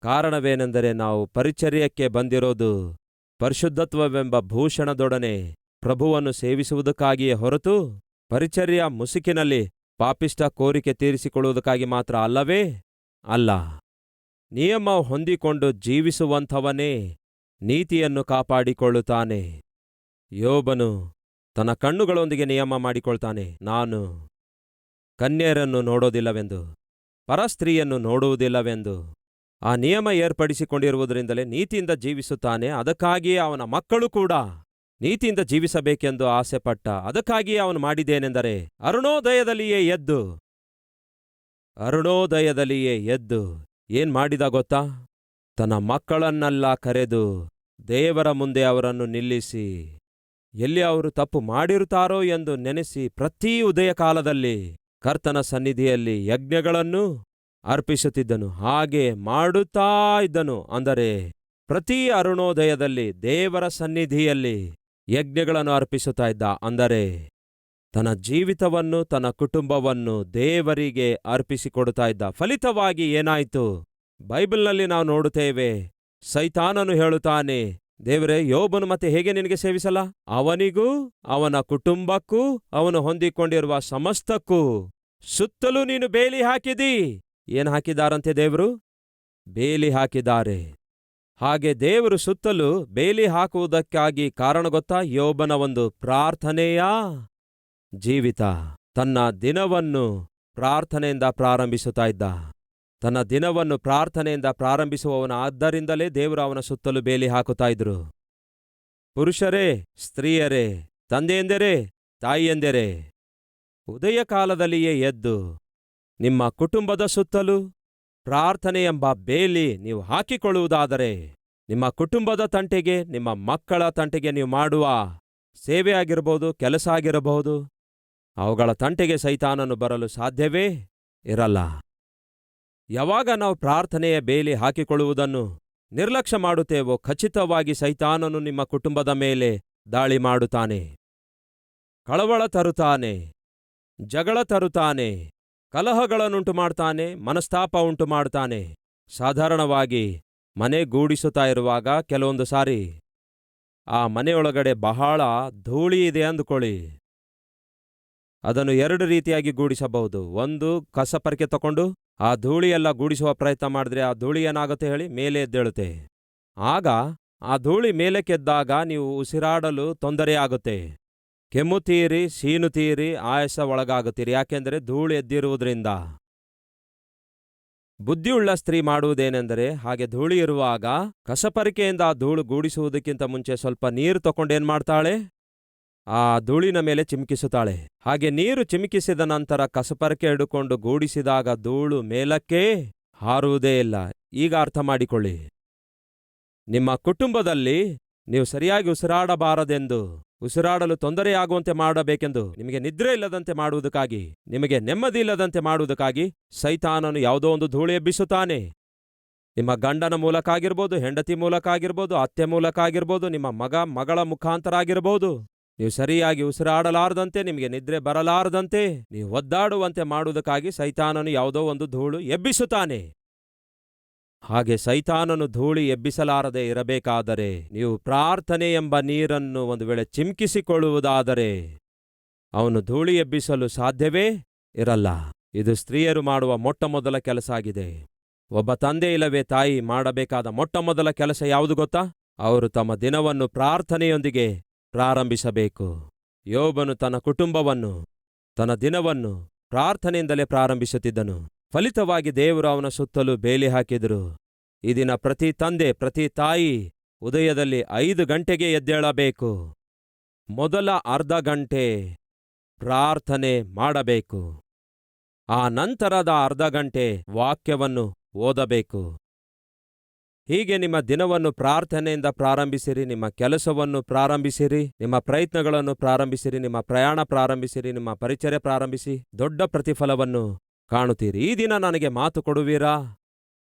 Speaker 1: ಕಾರಣವೇನೆಂದರೆ, ನಾವು ಪರಿಚರ್ಯಕ್ಕೆ ಬಂದಿರೋದು ಪರಿಶುದ್ಧತ್ವವೆಂಬ ಭೂಷಣದೊಡನೆ ಪ್ರಭುವನ್ನು ಸೇವಿಸುವುದಕ್ಕಾಗಿಯೇ ಹೊರತು ಪರಿಚರ್ಯ ಮುಸುಕಿನಲ್ಲಿ ಪಾಪಿಷ್ಟ ಕೋರಿಕೆ ತೀರಿಸಿಕೊಳ್ಳುವುದಕ್ಕಾಗಿ ಮಾತ್ರ ಅಲ್ಲವೇ ಅಲ್ಲ. ನಿಯಮ ಹೊಂದಿಕೊಂಡು ಜೀವಿಸುವಂಥವನೇ ನೀತಿಯನ್ನು ಕಾಪಾಡಿಕೊಳ್ಳುತ್ತಾನೆ. ಯೋಬನು ತನ್ನ ಕಣ್ಣುಗಳೊಂದಿಗೆ ನಿಯಮ ಮಾಡಿಕೊಳ್ತಾನೆ, ನಾನು ಕನ್ಯೆಯರನ್ನು ನೋಡೋದಿಲ್ಲವೆಂದು, ಪರಸ್ತ್ರೀಯನ್ನು ನೋಡುವುದಿಲ್ಲವೆಂದು. ಆ ನಿಯಮ ಏರ್ಪಡಿಸಿಕೊಂಡಿರುವುದರಿಂದಲೇ ನೀತಿಯಿಂದ ಜೀವಿಸುತ್ತಾನೆ. ಅದಕ್ಕಾಗಿಯೇ ಅವನ ಮಕ್ಕಳು ಕೂಡ ನೀತಿಯಿಂದ ಜೀವಿಸಬೇಕೆಂದು ಆಸೆಪಟ್ಟ. ಅದಕ್ಕಾಗಿಯೇ ಅವನು ಮಾಡಿದ್ದೇನೆಂದರೆ, ಅರುಣೋದಯದಲ್ಲಿಯೇ ಎದ್ದು ಏನ್ ಮಾಡಿದ ಗೊತ್ತಾ? ತನ್ನ ಮಕ್ಕಳನ್ನೆಲ್ಲ ಕರೆದು ದೇವರ ಮುಂದೆ ಅವರನ್ನು ನಿಲ್ಲಿಸಿ, ಎಲ್ಲಿ ಅವರು ತಪ್ಪು ಮಾಡಿರುತ್ತಾರೋ ಎಂದು ನೆನೆಸಿ ಪ್ರತಿ ಉದಯ ಕಾಲದಲ್ಲಿ ಕರ್ತನ ಸನ್ನಿಧಿಯಲ್ಲಿ ಯಜ್ಞಗಳನ್ನು ಅರ್ಪಿಸುತ್ತಿದ್ದನು. ಹಾಗೆ ಮಾಡುತ್ತಾ ಇದ್ದನು. ಅಂದರೆ ಪ್ರತಿ ಅರುಣೋದಯದಲ್ಲಿ ದೇವರ ಸನ್ನಿಧಿಯಲ್ಲಿ ಯಜ್ಞಗಳನ್ನು ಅರ್ಪಿಸುತ್ತಾ ಇದ್ದ. ಅಂದರೆ ತನ್ನ ಜೀವಿತವನ್ನು, ತನ್ನ ಕುಟುಂಬವನ್ನು ದೇವರಿಗೆ ಅರ್ಪಿಸಿಕೊಡುತ್ತಾ ಇದ್ದ. ಫಲಿತವಾಗಿ ಏನಾಯಿತು? ಬೈಬಲ್ನಲ್ಲಿ ನಾವು ನೋಡುತ್ತೇವೆ, ಸೈತಾನನು ಹೇಳುತ್ತಾನೆ, ದೇವರೇ, ಯೋಬನು ಮತ್ತೆ ಹೇಗೆ ನಿನಗೆ ಸೇವಿಸಲ್ಲ? ಅವನಿಗೂ ಅವನ ಕುಟುಂಬಕ್ಕೂ ಅವನು ಹೊಂದಿಕೊಂಡಿರುವ ಸಮಸ್ತಕ್ಕೂ ಸುತ್ತಲೂ ನೀನು ಬೇಲಿ ಹಾಕಿದಿ. ಏನು ಹಾಕಿದಾರಂತೆ ದೇವರು? ಬೇಲಿ ಹಾಕಿದ್ದಾರೆ. ಹಾಗೆ ದೇವರು ಸುತ್ತಲೂ ಬೇಲಿ ಹಾಕುವುದಕ್ಕಾಗಿ ಕಾರಣ ಗೊತ್ತಾ? ಯೋಬನ ಒಂದು ಪ್ರಾರ್ಥನೆಯ ಜೀವಿತ. ತನ್ನ ದಿನವನ್ನು ಪ್ರಾರ್ಥನೆಯಿಂದ ಪ್ರಾರಂಭಿಸುತ್ತಾ ಇದ್ದ. ತನ್ನ ದಿನವನ್ನು ಪ್ರಾರ್ಥನೆಯಿಂದ ಪ್ರಾರಂಭಿಸುವವನ ಆದ್ದರಿಂದಲೇ ದೇವರು ಅವನ ಸುತ್ತಲೂ ಬೇಲಿ ಹಾಕುತ್ತಾ ಇದ್ರು. ಪುರುಷರೇ, ಸ್ತ್ರೀಯರೇ, ತಂದೆಯೆಂದರೆ, ತಾಯಿಯೆಂದರೆ, ಉದಯ ಕಾಲದಲ್ಲಿಯೇ ಎದ್ದು ನಿಮ್ಮ ಕುಟುಂಬದ ಸುತ್ತಲೂ ಪ್ರಾರ್ಥನೆ ಎಂಬ ಬೇಲಿ ನೀವು ಹಾಕಿಕೊಳ್ಳುವುದಾದರೆ, ನಿಮ್ಮ ಕುಟುಂಬದ ತಂಟೆಗೆ, ನಿಮ್ಮ ಮಕ್ಕಳ ತಂಟೆಗೆ ನೀವು ಮಾಡುವ ಸೇವೆ ಆಗಿರಬಹುದು, ಕೆಲಸ ಆಗಿರಬಹುದು, ಅವುಗಳ ತಂಟೆಗೆ ಸೈತಾನನು ಬರಲು ಸಾಧ್ಯವೇ ಇರಲ್ಲ. ಯಾವಾಗ ನಾವು ಪ್ರಾರ್ಥನೆಯ ಬೇಲಿ ಹಾಕಿಕೊಳ್ಳುವುದನ್ನು ನಿರ್ಲಕ್ಷ್ಯ ಮಾಡುತ್ತೇವೋ, ಖಚಿತವಾಗಿ ಸೈತಾನನು ನಿಮ್ಮ ಕುಟುಂಬದ ಮೇಲೆ ದಾಳಿ ಮಾಡುತ್ತಾನೆ. ಕಳವಳ ತರುತ್ತಾನೆ, ಜಗಳ ತರುತ್ತಾನೆ, ಕಲಹಗಳನ್ನುಂಟು ಮಾಡ್ತಾನೆ, ಮನಸ್ತಾಪ ಉಂಟು ಮಾಡ್ತಾನೆ. ಸಾಧಾರಣವಾಗಿ ಮನೆ ಗೂಡಿಸುತ್ತಾ ಇರುವಾಗ ಕೆಲವೊಂದು ಸಾರಿ ಆ ಮನೆಯೊಳಗಡೆ ಬಹಳ ಧೂಳಿ ಇದೆ ಅಂದುಕೊಳ್ಳಿ. ಅದನ್ನು ಎರಡು ರೀತಿಯಾಗಿ ಗೂಡಿಸಬಹುದು. ಒಂದು, ಕಸಪರಕೆ ತಕೊಂಡು ಆ ಧೂಳಿಯೆಲ್ಲ ಗೂಡಿಸುವ ಪ್ರಯತ್ನ ಮಾಡಿದ್ರೆ ಆ ಧೂಳಿ ಏನಾಗುತ್ತೆ ಹೇಳಿ? ಮೇಲೆ ಎದ್ದೇಳುತ್ತೆ. ಆಗ ಆ ಧೂಳಿ ಮೇಲಕ್ಕೆದ್ದಾಗ ನೀವು ಉಸಿರಾಡಲು ತೊಂದರೆಯಾಗುತ್ತೆ. ಕೆಮ್ಮುತ್ತೀರಿ, ಸೀನುತ್ತೀರಿ, ಆಯಾಸ ಒಳಗಾಗುತ್ತೀರಿ. ಯಾಕೆಂದರೆ ಧೂಳು ಎದ್ದಿರುವುದರಿಂದ. ಬುದ್ಧಿಯುಳ್ಳ ಸ್ತ್ರೀ ಮಾಡುವುದೇನೆಂದರೆ, ಹಾಗೆ ಧೂಳಿ ಇರುವಾಗ ಕಸಪರಿಕೆಯಿಂದ ಆ ಧೂಳು ಗೂಡಿಸುವುದಕ್ಕಿಂತ ಮುಂಚೆ ಸ್ವಲ್ಪ ನೀರು ತಗೊಂಡೇನ್ ಮಾಡ್ತಾಳೆ? ಆ ಧೂಳಿನ ಮೇಲೆ ಚಿಮುಕಿಸುತ್ತಾಳೆ. ಹಾಗೆ ನೀರು ಚಿಮುಕಿಸಿದ ನಂತರ ಕಸಪರಕೆ ಹಿಡುಕೊಂಡು ಗೂಡಿಸಿದಾಗ ಧೂಳು ಮೇಲಕ್ಕೆ ಹಾರುವುದೇ ಇಲ್ಲ. ಈಗ ಅರ್ಥ ಮಾಡಿಕೊಳ್ಳಿ, ನಿಮ್ಮ ಕುಟುಂಬದಲ್ಲಿ ನೀವು ಸರಿಯಾಗಿ ಉಸಿರಾಡಬಾರದೆಂದು, ಉಸಿರಾಡಲು ತೊಂದರೆಯಾಗುವಂತೆ ಮಾಡಬೇಕೆಂದು, ನಿಮಗೆ ನಿದ್ರೆ ಇಲ್ಲದಂತೆ ಮಾಡುವುದಕ್ಕಾಗಿ, ನಿಮಗೆ ನೆಮ್ಮದಿ ಇಲ್ಲದಂತೆ ಮಾಡುವುದಕ್ಕಾಗಿ ಸೈತಾನನು ಯಾವುದೋ ಒಂದು ಧೂಳು ಎಬ್ಬಿಸುತ್ತಾನೆ. ನಿಮ್ಮ ಗಂಡನ ಮೂಲಕ ಆಗಿರ್ಬೋದು, ಹೆಂಡತಿ ಮೂಲಕ ಆಗಿರ್ಬೋದು, ಅತ್ತೆ ಮೂಲಕ ಆಗಿರ್ಬೋದು, ನಿಮ್ಮ ಮಗಳ ಮುಖಾಂತರ ಆಗಿರ್ಬೋದು. ನೀವು ಸರಿಯಾಗಿ ಉಸಿರಾಡಲಾರದಂತೆ, ನಿಮಗೆ ನಿದ್ರೆ ಬರಲಾರದಂತೆ, ನೀವು ಒದ್ದಾಡುವಂತೆ ಮಾಡುವುದಕ್ಕಾಗಿ ಸೈತಾನನು ಯಾವುದೋ ಒಂದು ಧೂಳು ಎಬ್ಬಿಸುತ್ತಾನೆ. ಹಾಗೆ ಸೈತಾನನು ಧೂಳಿ ಎಬ್ಬಿಸಲಾರದೆ ಇರಬೇಕಾದರೆ, ನೀವು ಪ್ರಾರ್ಥನೆ ಎಂಬ ನೀರನ್ನು ಒಂದು ವೇಳೆ ಚಿಮ್ಕಿಸಿಕೊಳ್ಳುವುದಾದರೆ ಅವನು ಧೂಳಿ ಎಬ್ಬಿಸಲು ಸಾಧ್ಯವೇ ಇರಲ್ಲ. ಇದು ಸ್ತ್ರೀಯರು ಮಾಡುವ ಮೊಟ್ಟಮೊದಲ ಕೆಲಸ ಆಗಿದೆ. ಒಬ್ಬ ತಂದೆ ಇಲ್ಲವೇ ತಾಯಿ ಮಾಡಬೇಕಾದ ಮೊಟ್ಟಮೊದಲ ಕೆಲಸ ಯಾವುದು ಗೊತ್ತಾ? ಅವರು ತಮ್ಮ ದಿನವನ್ನು ಪ್ರಾರ್ಥನೆಯೊಂದಿಗೆ ಪ್ರಾರಂಭಿಸಬೇಕು. ಯೋಬನು ತನ್ನ ಕುಟುಂಬವನ್ನು, ತನ್ನ ದಿನವನ್ನು ಪ್ರಾರ್ಥನೆಯಿಂದಲೇ ಪ್ರಾರಂಭಿಸುತ್ತಿದ್ದನು. ಫಲಿತವಾಗಿ ದೇವರು ಅವನ ಸುತ್ತಲೂ ಬೇಲಿ ಹಾಕಿದರು. ಈ ದಿನ ಪ್ರತಿ ತಂದೆ, ಪ್ರತಿ ತಾಯಿ ಉದಯದಲ್ಲಿ 5 ಗಂಟೆಗೆ ಎದ್ದೇಳಬೇಕು. ಮೊದಲ ಅರ್ಧ ಗಂಟೆ ಪ್ರಾರ್ಥನೆ ಮಾಡಬೇಕು. ಆ ನಂತರದ ಅರ್ಧ ಗಂಟೆ ವಾಕ್ಯವನ್ನು ಓದಬೇಕು. ಹೀಗೆ ನಿಮ್ಮ ದಿನವನ್ನು ಪ್ರಾರ್ಥನೆಯಿಂದ ಪ್ರಾರಂಭಿಸಿರಿ. ನಿಮ್ಮ ಕೆಲಸವನ್ನು ಪ್ರಾರಂಭಿಸಿರಿ, ನಿಮ್ಮ ಪ್ರಯತ್ನಗಳನ್ನು ಪ್ರಾರಂಭಿಸಿರಿ, ನಿಮ್ಮ ಪ್ರಯಾಣ ಪ್ರಾರಂಭಿಸಿರಿ, ನಿಮ್ಮ ಪರಿಚರ್ಯ ಪ್ರಾರಂಭಿಸಿ. ದೊಡ್ಡ ಪ್ರತಿಫಲವನ್ನು ಕಾಣುತ್ತೀರಿ. ಈ ದಿನ ನನಗೆ ಮಾತು ಕೊಡುವೀರಾ?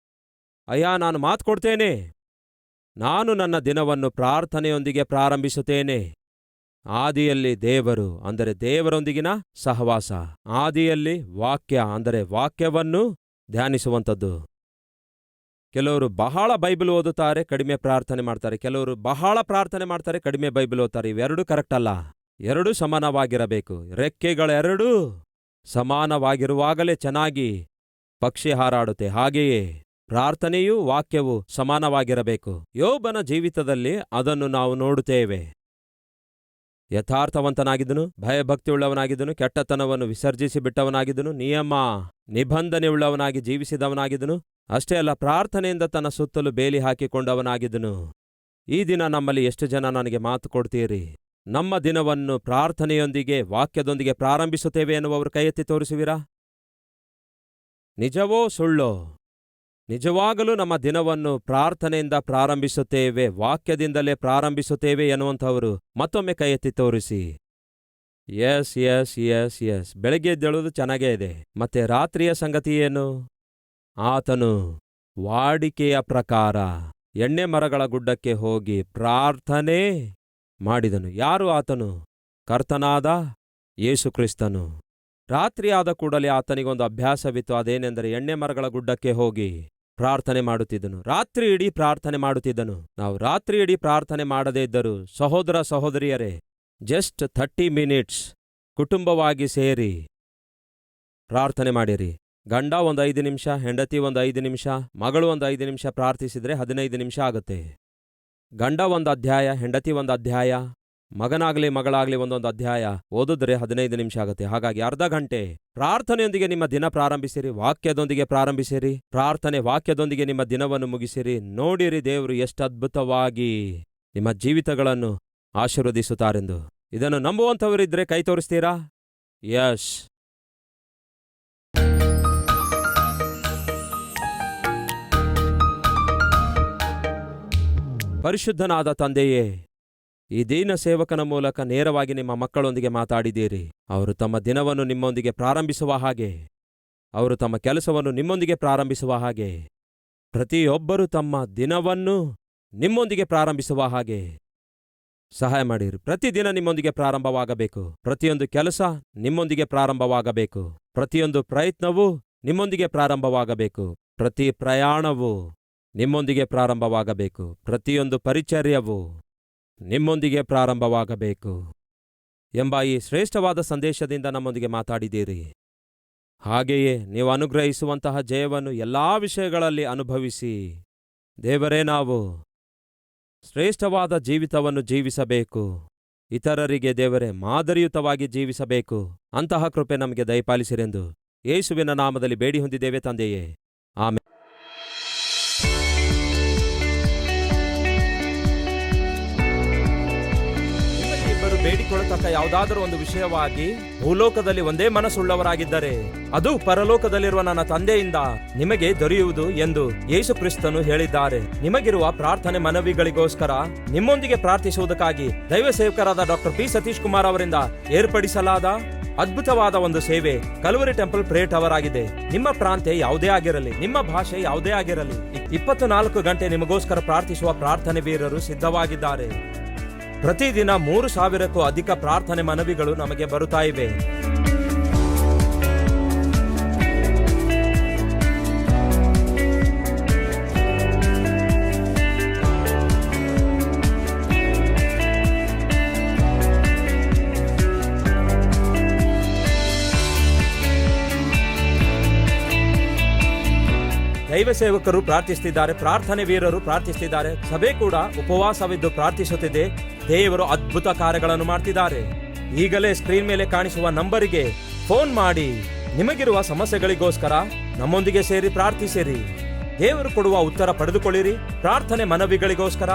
Speaker 1: ಅಯ್ಯ, ನಾನು ಮಾತು ಕೊಡ್ತೇನೆ. ನಾನು ನನ್ನ ದಿನವನ್ನು ಪ್ರಾರ್ಥನೆಯೊಂದಿಗೆ ಪ್ರಾರಂಭಿಸುತ್ತೇನೆ. ಆದಿಯಲ್ಲಿ ದೇವರು, ಅಂದರೆ ದೇವರೊಂದಿಗಿನ ಸಹವಾಸ. ಆದಿಯಲ್ಲಿ ವಾಕ್ಯ, ಅಂದರೆ ವಾಕ್ಯವನ್ನು ಧ್ಯಾನಿಸುವಂಥದ್ದು. ಕೆಲವರು ಬಹಳ ಬೈಬಲ್ ಓದುತ್ತಾರೆ, ಕಡಿಮೆ ಪ್ರಾರ್ಥನೆ ಮಾಡ್ತಾರೆ. ಕೆಲವರು ಬಹಳ ಪ್ರಾರ್ಥನೆ ಮಾಡ್ತಾರೆ, ಕಡಿಮೆ ಬೈಬಲ್ ಓದ್ತಾರೆ. ಇವೆರಡೂ ಕರೆಕ್ಟ್ ಅಲ್ಲ. ಎರಡೂ ಸಮಾನವಾಗಿರಬೇಕು. ರೆಕ್ಕೆಗಳೆರಡೂ ಸಮಾನವಾಗಿರುವಾಗಲೇ ಚೆನ್ನಾಗಿ ಪಕ್ಷಿ ಹಾರಾಡುತ್ತೆ. ಹಾಗೆಯೇ ಪ್ರಾರ್ಥನೆಯೂ ವಾಕ್ಯವೂ ಸಮಾನವಾಗಿರಬೇಕು. ಯೋಬನ ಜೀವಿತದಲ್ಲಿ ಅದನ್ನು ನಾವು ನೋಡುತ್ತೇವೆ. ಯಥಾರ್ಥವಂತನಾಗಿದ್ದನು, ಭಯಭಕ್ತಿಯುಳ್ಳವನಾಗಿದ್ದನು, ಕೆಟ್ಟತನವನ್ನು ವಿಸರ್ಜಿಸಿ ಬಿಟ್ಟವನಾಗಿದ್ದನು, ನಿಯಮ ನಿಬಂಧನೆಯುಳ್ಳವನಾಗಿ ಜೀವಿಸಿದವನಾಗಿದ್ದನು. ಅಷ್ಟೇ ಅಲ್ಲ, ಪ್ರಾರ್ಥನೆಯಿಂದ ತನ್ನ ಸುತ್ತಲೂ ಬೇಲಿ ಹಾಕಿಕೊಂಡವನಾಗಿದ್ದನು. ಈ ದಿನ ನಮ್ಮಲ್ಲಿ ಎಷ್ಟು ಜನ ನನಗೆ ಮಾತು ಕೊಡ್ತೀರಿ? ನಮ್ಮ ದಿನವನ್ನು ಪ್ರಾರ್ಥನೆಯೊಂದಿಗೆ, ವಾಕ್ಯದೊಂದಿಗೆ ಪ್ರಾರಂಭಿಸುತ್ತೇವೆ ಎನ್ನುವವರು ಕೈ ಎತ್ತಿ ತೋರಿಸುವಿರಾ? ನಿಜವೋ ಸುಳ್ಳೋ? ನಿಜವಾಗಲೂ ನಮ್ಮ ದಿನವನ್ನು ಪ್ರಾರ್ಥನೆಯಿಂದ ಪ್ರಾರಂಭಿಸುತ್ತೇವೆ, ವಾಕ್ಯದಿಂದಲೇ ಪ್ರಾರಂಭಿಸುತ್ತೇವೆ ಎನ್ನುವಂಥವರು ಮತ್ತೊಮ್ಮೆ ಕೈ ಎತ್ತಿ ತೋರಿಸಿ. ಎಸ್ ಎಸ್ ಎಸ್ ಎಸ್ ಬೆಳಗ್ಗೆ ಎದ್ದೇಳುವುದು ಚೆನ್ನಾಗೇ ಇದೆ. ಮತ್ತೆ ರಾತ್ರಿಯ ಸಂಗತಿ ಏನು? ಆತನು ವಾಡಿಕೆಯ ಪ್ರಕಾರ ಎಣ್ಣೆ ಮರಗಳ ಗುಡ್ಡಕ್ಕೆ ಹೋಗಿ ಪ್ರಾರ್ಥನೆ ಮಾಡಿದನು. ಯಾರು ಆತನು? ಕರ್ತನಾದ ಯೇಸು ಕ್ರಿಸ್ತನು. ರಾತ್ರಿಯಾದ ಕೂಡಲೇ ಆತನಿಗೊಂದು ಅಭ್ಯಾಸವಿತ್ತು. ಅದೇನೆಂದರೆ ಎಣ್ಣೆ ಮರಗಳ ಗುಡ್ಡಕ್ಕೆ ಹೋಗಿ ಪ್ರಾರ್ಥನೆ ಮಾಡುತ್ತಿದ್ದನು. ರಾತ್ರಿ ಇಡೀ ಪ್ರಾರ್ಥನೆ ಮಾಡುತ್ತಿದ್ದನು. ನಾವು ರಾತ್ರಿ ಇಡೀ ಪ್ರಾರ್ಥನೆ ಮಾಡದೇ ಇದ್ದರೂ ಸಹೋದರ ಸಹೋದರಿಯರೇ, ಜಸ್ಟ್ 30 ಮಿನಿಟ್ಸ್ ಕುಟುಂಬವಾಗಿ ಸೇರಿ ಪ್ರಾರ್ಥನೆ ಮಾಡಿರಿ. ಗಂಡ 5 ನಿಮಿಷ, ಹೆಂಡತಿ 5 ನಿಮಿಷ, ಮಗಳು 5 ನಿಮಿಷ ಪ್ರಾರ್ಥಿಸಿದ್ರೆ 15 ನಿಮಿಷ ಆಗುತ್ತೆ. ಗಂಡ 1 ಅಧ್ಯಾಯ, ಹೆಂಡತಿ 1 ಅಧ್ಯಾಯ, ಮಗನಾಗ್ಲಿ ಮಗಳಾಗ್ಲಿ 1 ಅಧ್ಯಾಯ ಓದಿದ್ರೆ 15 ನಿಮಿಷ ಆಗುತ್ತೆ. ಹಾಗಾಗಿ ಅರ್ಧ ಗಂಟೆ ಪ್ರಾರ್ಥನೆಯೊಂದಿಗೆ ನಿಮ್ಮ ದಿನ ಪ್ರಾರಂಭಿಸಿರಿ. ವಾಕ್ಯದೊಂದಿಗೆ ಪ್ರಾರಂಭಿಸಿರಿ. ಪ್ರಾರ್ಥನೆ ವಾಕ್ಯದೊಂದಿಗೆ ನಿಮ್ಮ ದಿನವನ್ನು ಮುಗಿಸಿರಿ. ನೋಡಿರಿ ದೇವರು ಎಷ್ಟು ಅದ್ಭುತವಾಗಿ ನಿಮ್ಮ ಜೀವಿತಗಳನ್ನು ಆಶೀರ್ವದಿಸುತ್ತಾರೆಂದು. ಇದನ್ನು ನಂಬುವಂಥವರಿದ್ರೆ ಕೈ ತೋರಿಸ್ತೀರಾ? ಯಶ್. ಪರಿಶುದ್ಧನಾದ ತಂದೆಯೇ, ಈ ದೀನ ಸೇವಕನ ಮೂಲಕ ನೇರವಾಗಿ ನಿಮ್ಮ ಮಕ್ಕಳೊಂದಿಗೆ ಮಾತಾಡಿದ್ದೀರಿ. ಅವರು ತಮ್ಮ ದಿನವನ್ನು ನಿಮ್ಮೊಂದಿಗೆ ಪ್ರಾರಂಭಿಸುವ ಹಾಗೆ, ಅವರು ತಮ್ಮ ಕೆಲಸವನ್ನು ನಿಮ್ಮೊಂದಿಗೆ ಪ್ರಾರಂಭಿಸುವ ಹಾಗೆ, ಪ್ರತಿಯೊಬ್ಬರೂ ತಮ್ಮ ದಿನವನ್ನು ನಿಮ್ಮೊಂದಿಗೆ ಪ್ರಾರಂಭಿಸುವ ಹಾಗೆ ಸಹಾಯ ಮಾಡಿರಿ. ಪ್ರತಿದಿನ ನಿಮ್ಮೊಂದಿಗೆ ಪ್ರಾರಂಭವಾಗಬೇಕು. ಪ್ರತಿಯೊಂದು ಕೆಲಸ ನಿಮ್ಮೊಂದಿಗೆ ಪ್ರಾರಂಭವಾಗಬೇಕು. ಪ್ರತಿಯೊಂದು ಪ್ರಯತ್ನವೂ ನಿಮ್ಮೊಂದಿಗೆ ಪ್ರಾರಂಭವಾಗಬೇಕು. ಪ್ರತಿ ಪ್ರಯಾಣವೂ ನಿಮ್ಮೊಂದಿಗೆ ಪ್ರಾರಂಭವಾಗಬೇಕು. ಪ್ರತಿಯೊಂದು ಪರಿಚರ್ಯವೂ ನಿಮ್ಮೊಂದಿಗೆ ಪ್ರಾರಂಭವಾಗಬೇಕು ಎಂಬ ಈ ಶ್ರೇಷ್ಠವಾದ ಸಂದೇಶದಿಂದ ನಮ್ಮೊಂದಿಗೆ ಮಾತಾಡಿದ್ದೀರಿ. ಹಾಗೆಯೇ ನೀವು ಅನುಗ್ರಹಿಸುವಂತಹ ಜಯವನ್ನು ಎಲ್ಲಾ ವಿಷಯಗಳಲ್ಲಿ ಅನುಭವಿಸಿ ದೇವರೇ, ನಾವು ಶ್ರೇಷ್ಠವಾದ ಜೀವಿತವನ್ನು ಜೀವಿಸಬೇಕು. ಇತರರಿಗೆ ದೇವರೇ ಮಾದರಿಯುತವಾಗಿ ಜೀವಿಸಬೇಕು. ಅಂತಹ ಕೃಪೆ ನಮಗೆ ದಯಪಾಲಿಸಿರೆಂದು ಯೇಸುವಿನ ನಾಮದಲ್ಲಿ ಬೇಡಿ ಹೊಂದಿದ್ದೇವೆ ತಂದೆಯೇ, ಆಮೆನ್. ಬೇಡಿಕೊಳ್ಳತಕ್ಕ ಯಾವುದಾದರೂ ಒಂದು ವಿಷಯವಾಗಿ ಭೂಲೋಕದಲ್ಲಿ ಒಂದೇ ಮನಸ್ಸುಳ್ಳವರಾಗಿದ್ದರೆ ಅದು ಪರಲೋಕದಲ್ಲಿರುವ ನನ್ನ ತಂದೆಯಿಂದ ನಿಮಗೆ ದೊರೆಯುವುದು ಎಂದು ಯೇಸು ಕ್ರಿಸ್ತನು ಹೇಳಿದ್ದಾರೆ. ನಿಮಗಿರುವ ಪ್ರಾರ್ಥನೆ ಮನವಿಗಳಿಗೋಸ್ಕರ ನಿಮ್ಮೊಂದಿಗೆ ಪ್ರಾರ್ಥಿಸುವುದಕ್ಕಾಗಿ ದೈವ ಸೇವಕರಾದ ಡಾಕ್ಟರ್ ಪಿ ಸತೀಶ್ ಕುಮಾರ್ ಅವರಿಂದ ಏರ್ಪಡಿಸಲಾದ ಅದ್ಭುತವಾದ ಒಂದು ಸೇವೆ ಕಲ್ವರಿ ಟೆಂಪಲ್ ಪ್ರೇಯರ್ ಟವರ್ ಆಗಿದೆ. ನಿಮ್ಮ ಪ್ರಾಂತ್ಯ ಯಾವುದೇ ಆಗಿರಲಿ, ನಿಮ್ಮ ಭಾಷೆ ಯಾವುದೇ ಆಗಿರಲಿ, 24 ಗಂಟೆ ನಿಮಗೋಸ್ಕರ ಪ್ರಾರ್ಥಿಸುವ ಪ್ರಾರ್ಥನೆ ವೀರರು ಸಿದ್ಧವಾಗಿದ್ದಾರೆ. ಪ್ರತಿದಿನ 3,000ಕ್ಕೂ ಅಧಿಕ ಪ್ರಾರ್ಥನೆ ಮನವಿಗಳು ನಮಗೆ ಬರುತ್ತಾ ಇವೆ. ದೈವ ಸೇವಕರು ಪ್ರಾರ್ಥಿಸುತ್ತಿದ್ದಾರೆ, ಪ್ರಾರ್ಥನೆ ವೀರರು ಪ್ರಾರ್ಥಿಸುತ್ತಿದ್ದಾರೆ, ಸಭೆ ಕೂಡ ಉಪವಾಸವಿದ್ದು ಪ್ರಾರ್ಥಿಸುತ್ತಿದೆ. ದೇವರು ಅದ್ಭುತ ಕಾರ್ಯಗಳನ್ನು ಮಾಡ್ತಿದ್ದಾರೆ. ಈಗಲೇ ಸ್ಕ್ರೀನ್ ಮೇಲೆ ಕಾಣಿಸುವ ನಂಬರಿಗೆ ಫೋನ್ ಮಾಡಿ ನಿಮಗಿರುವ ಸಮಸ್ಯೆಗಳಿಗೋಸ್ಕರ ನಮ್ಮೊಂದಿಗೆ ಸೇರಿ ಪ್ರಾರ್ಥಿಸಿರಿ. ದೇವರು ಕೊಡುವ ಉತ್ತರ ಪಡೆದುಕೊಳ್ಳಿರಿ. ಪ್ರಾರ್ಥನೆ ಮನವಿಗಳಿಗೋಸ್ಕರ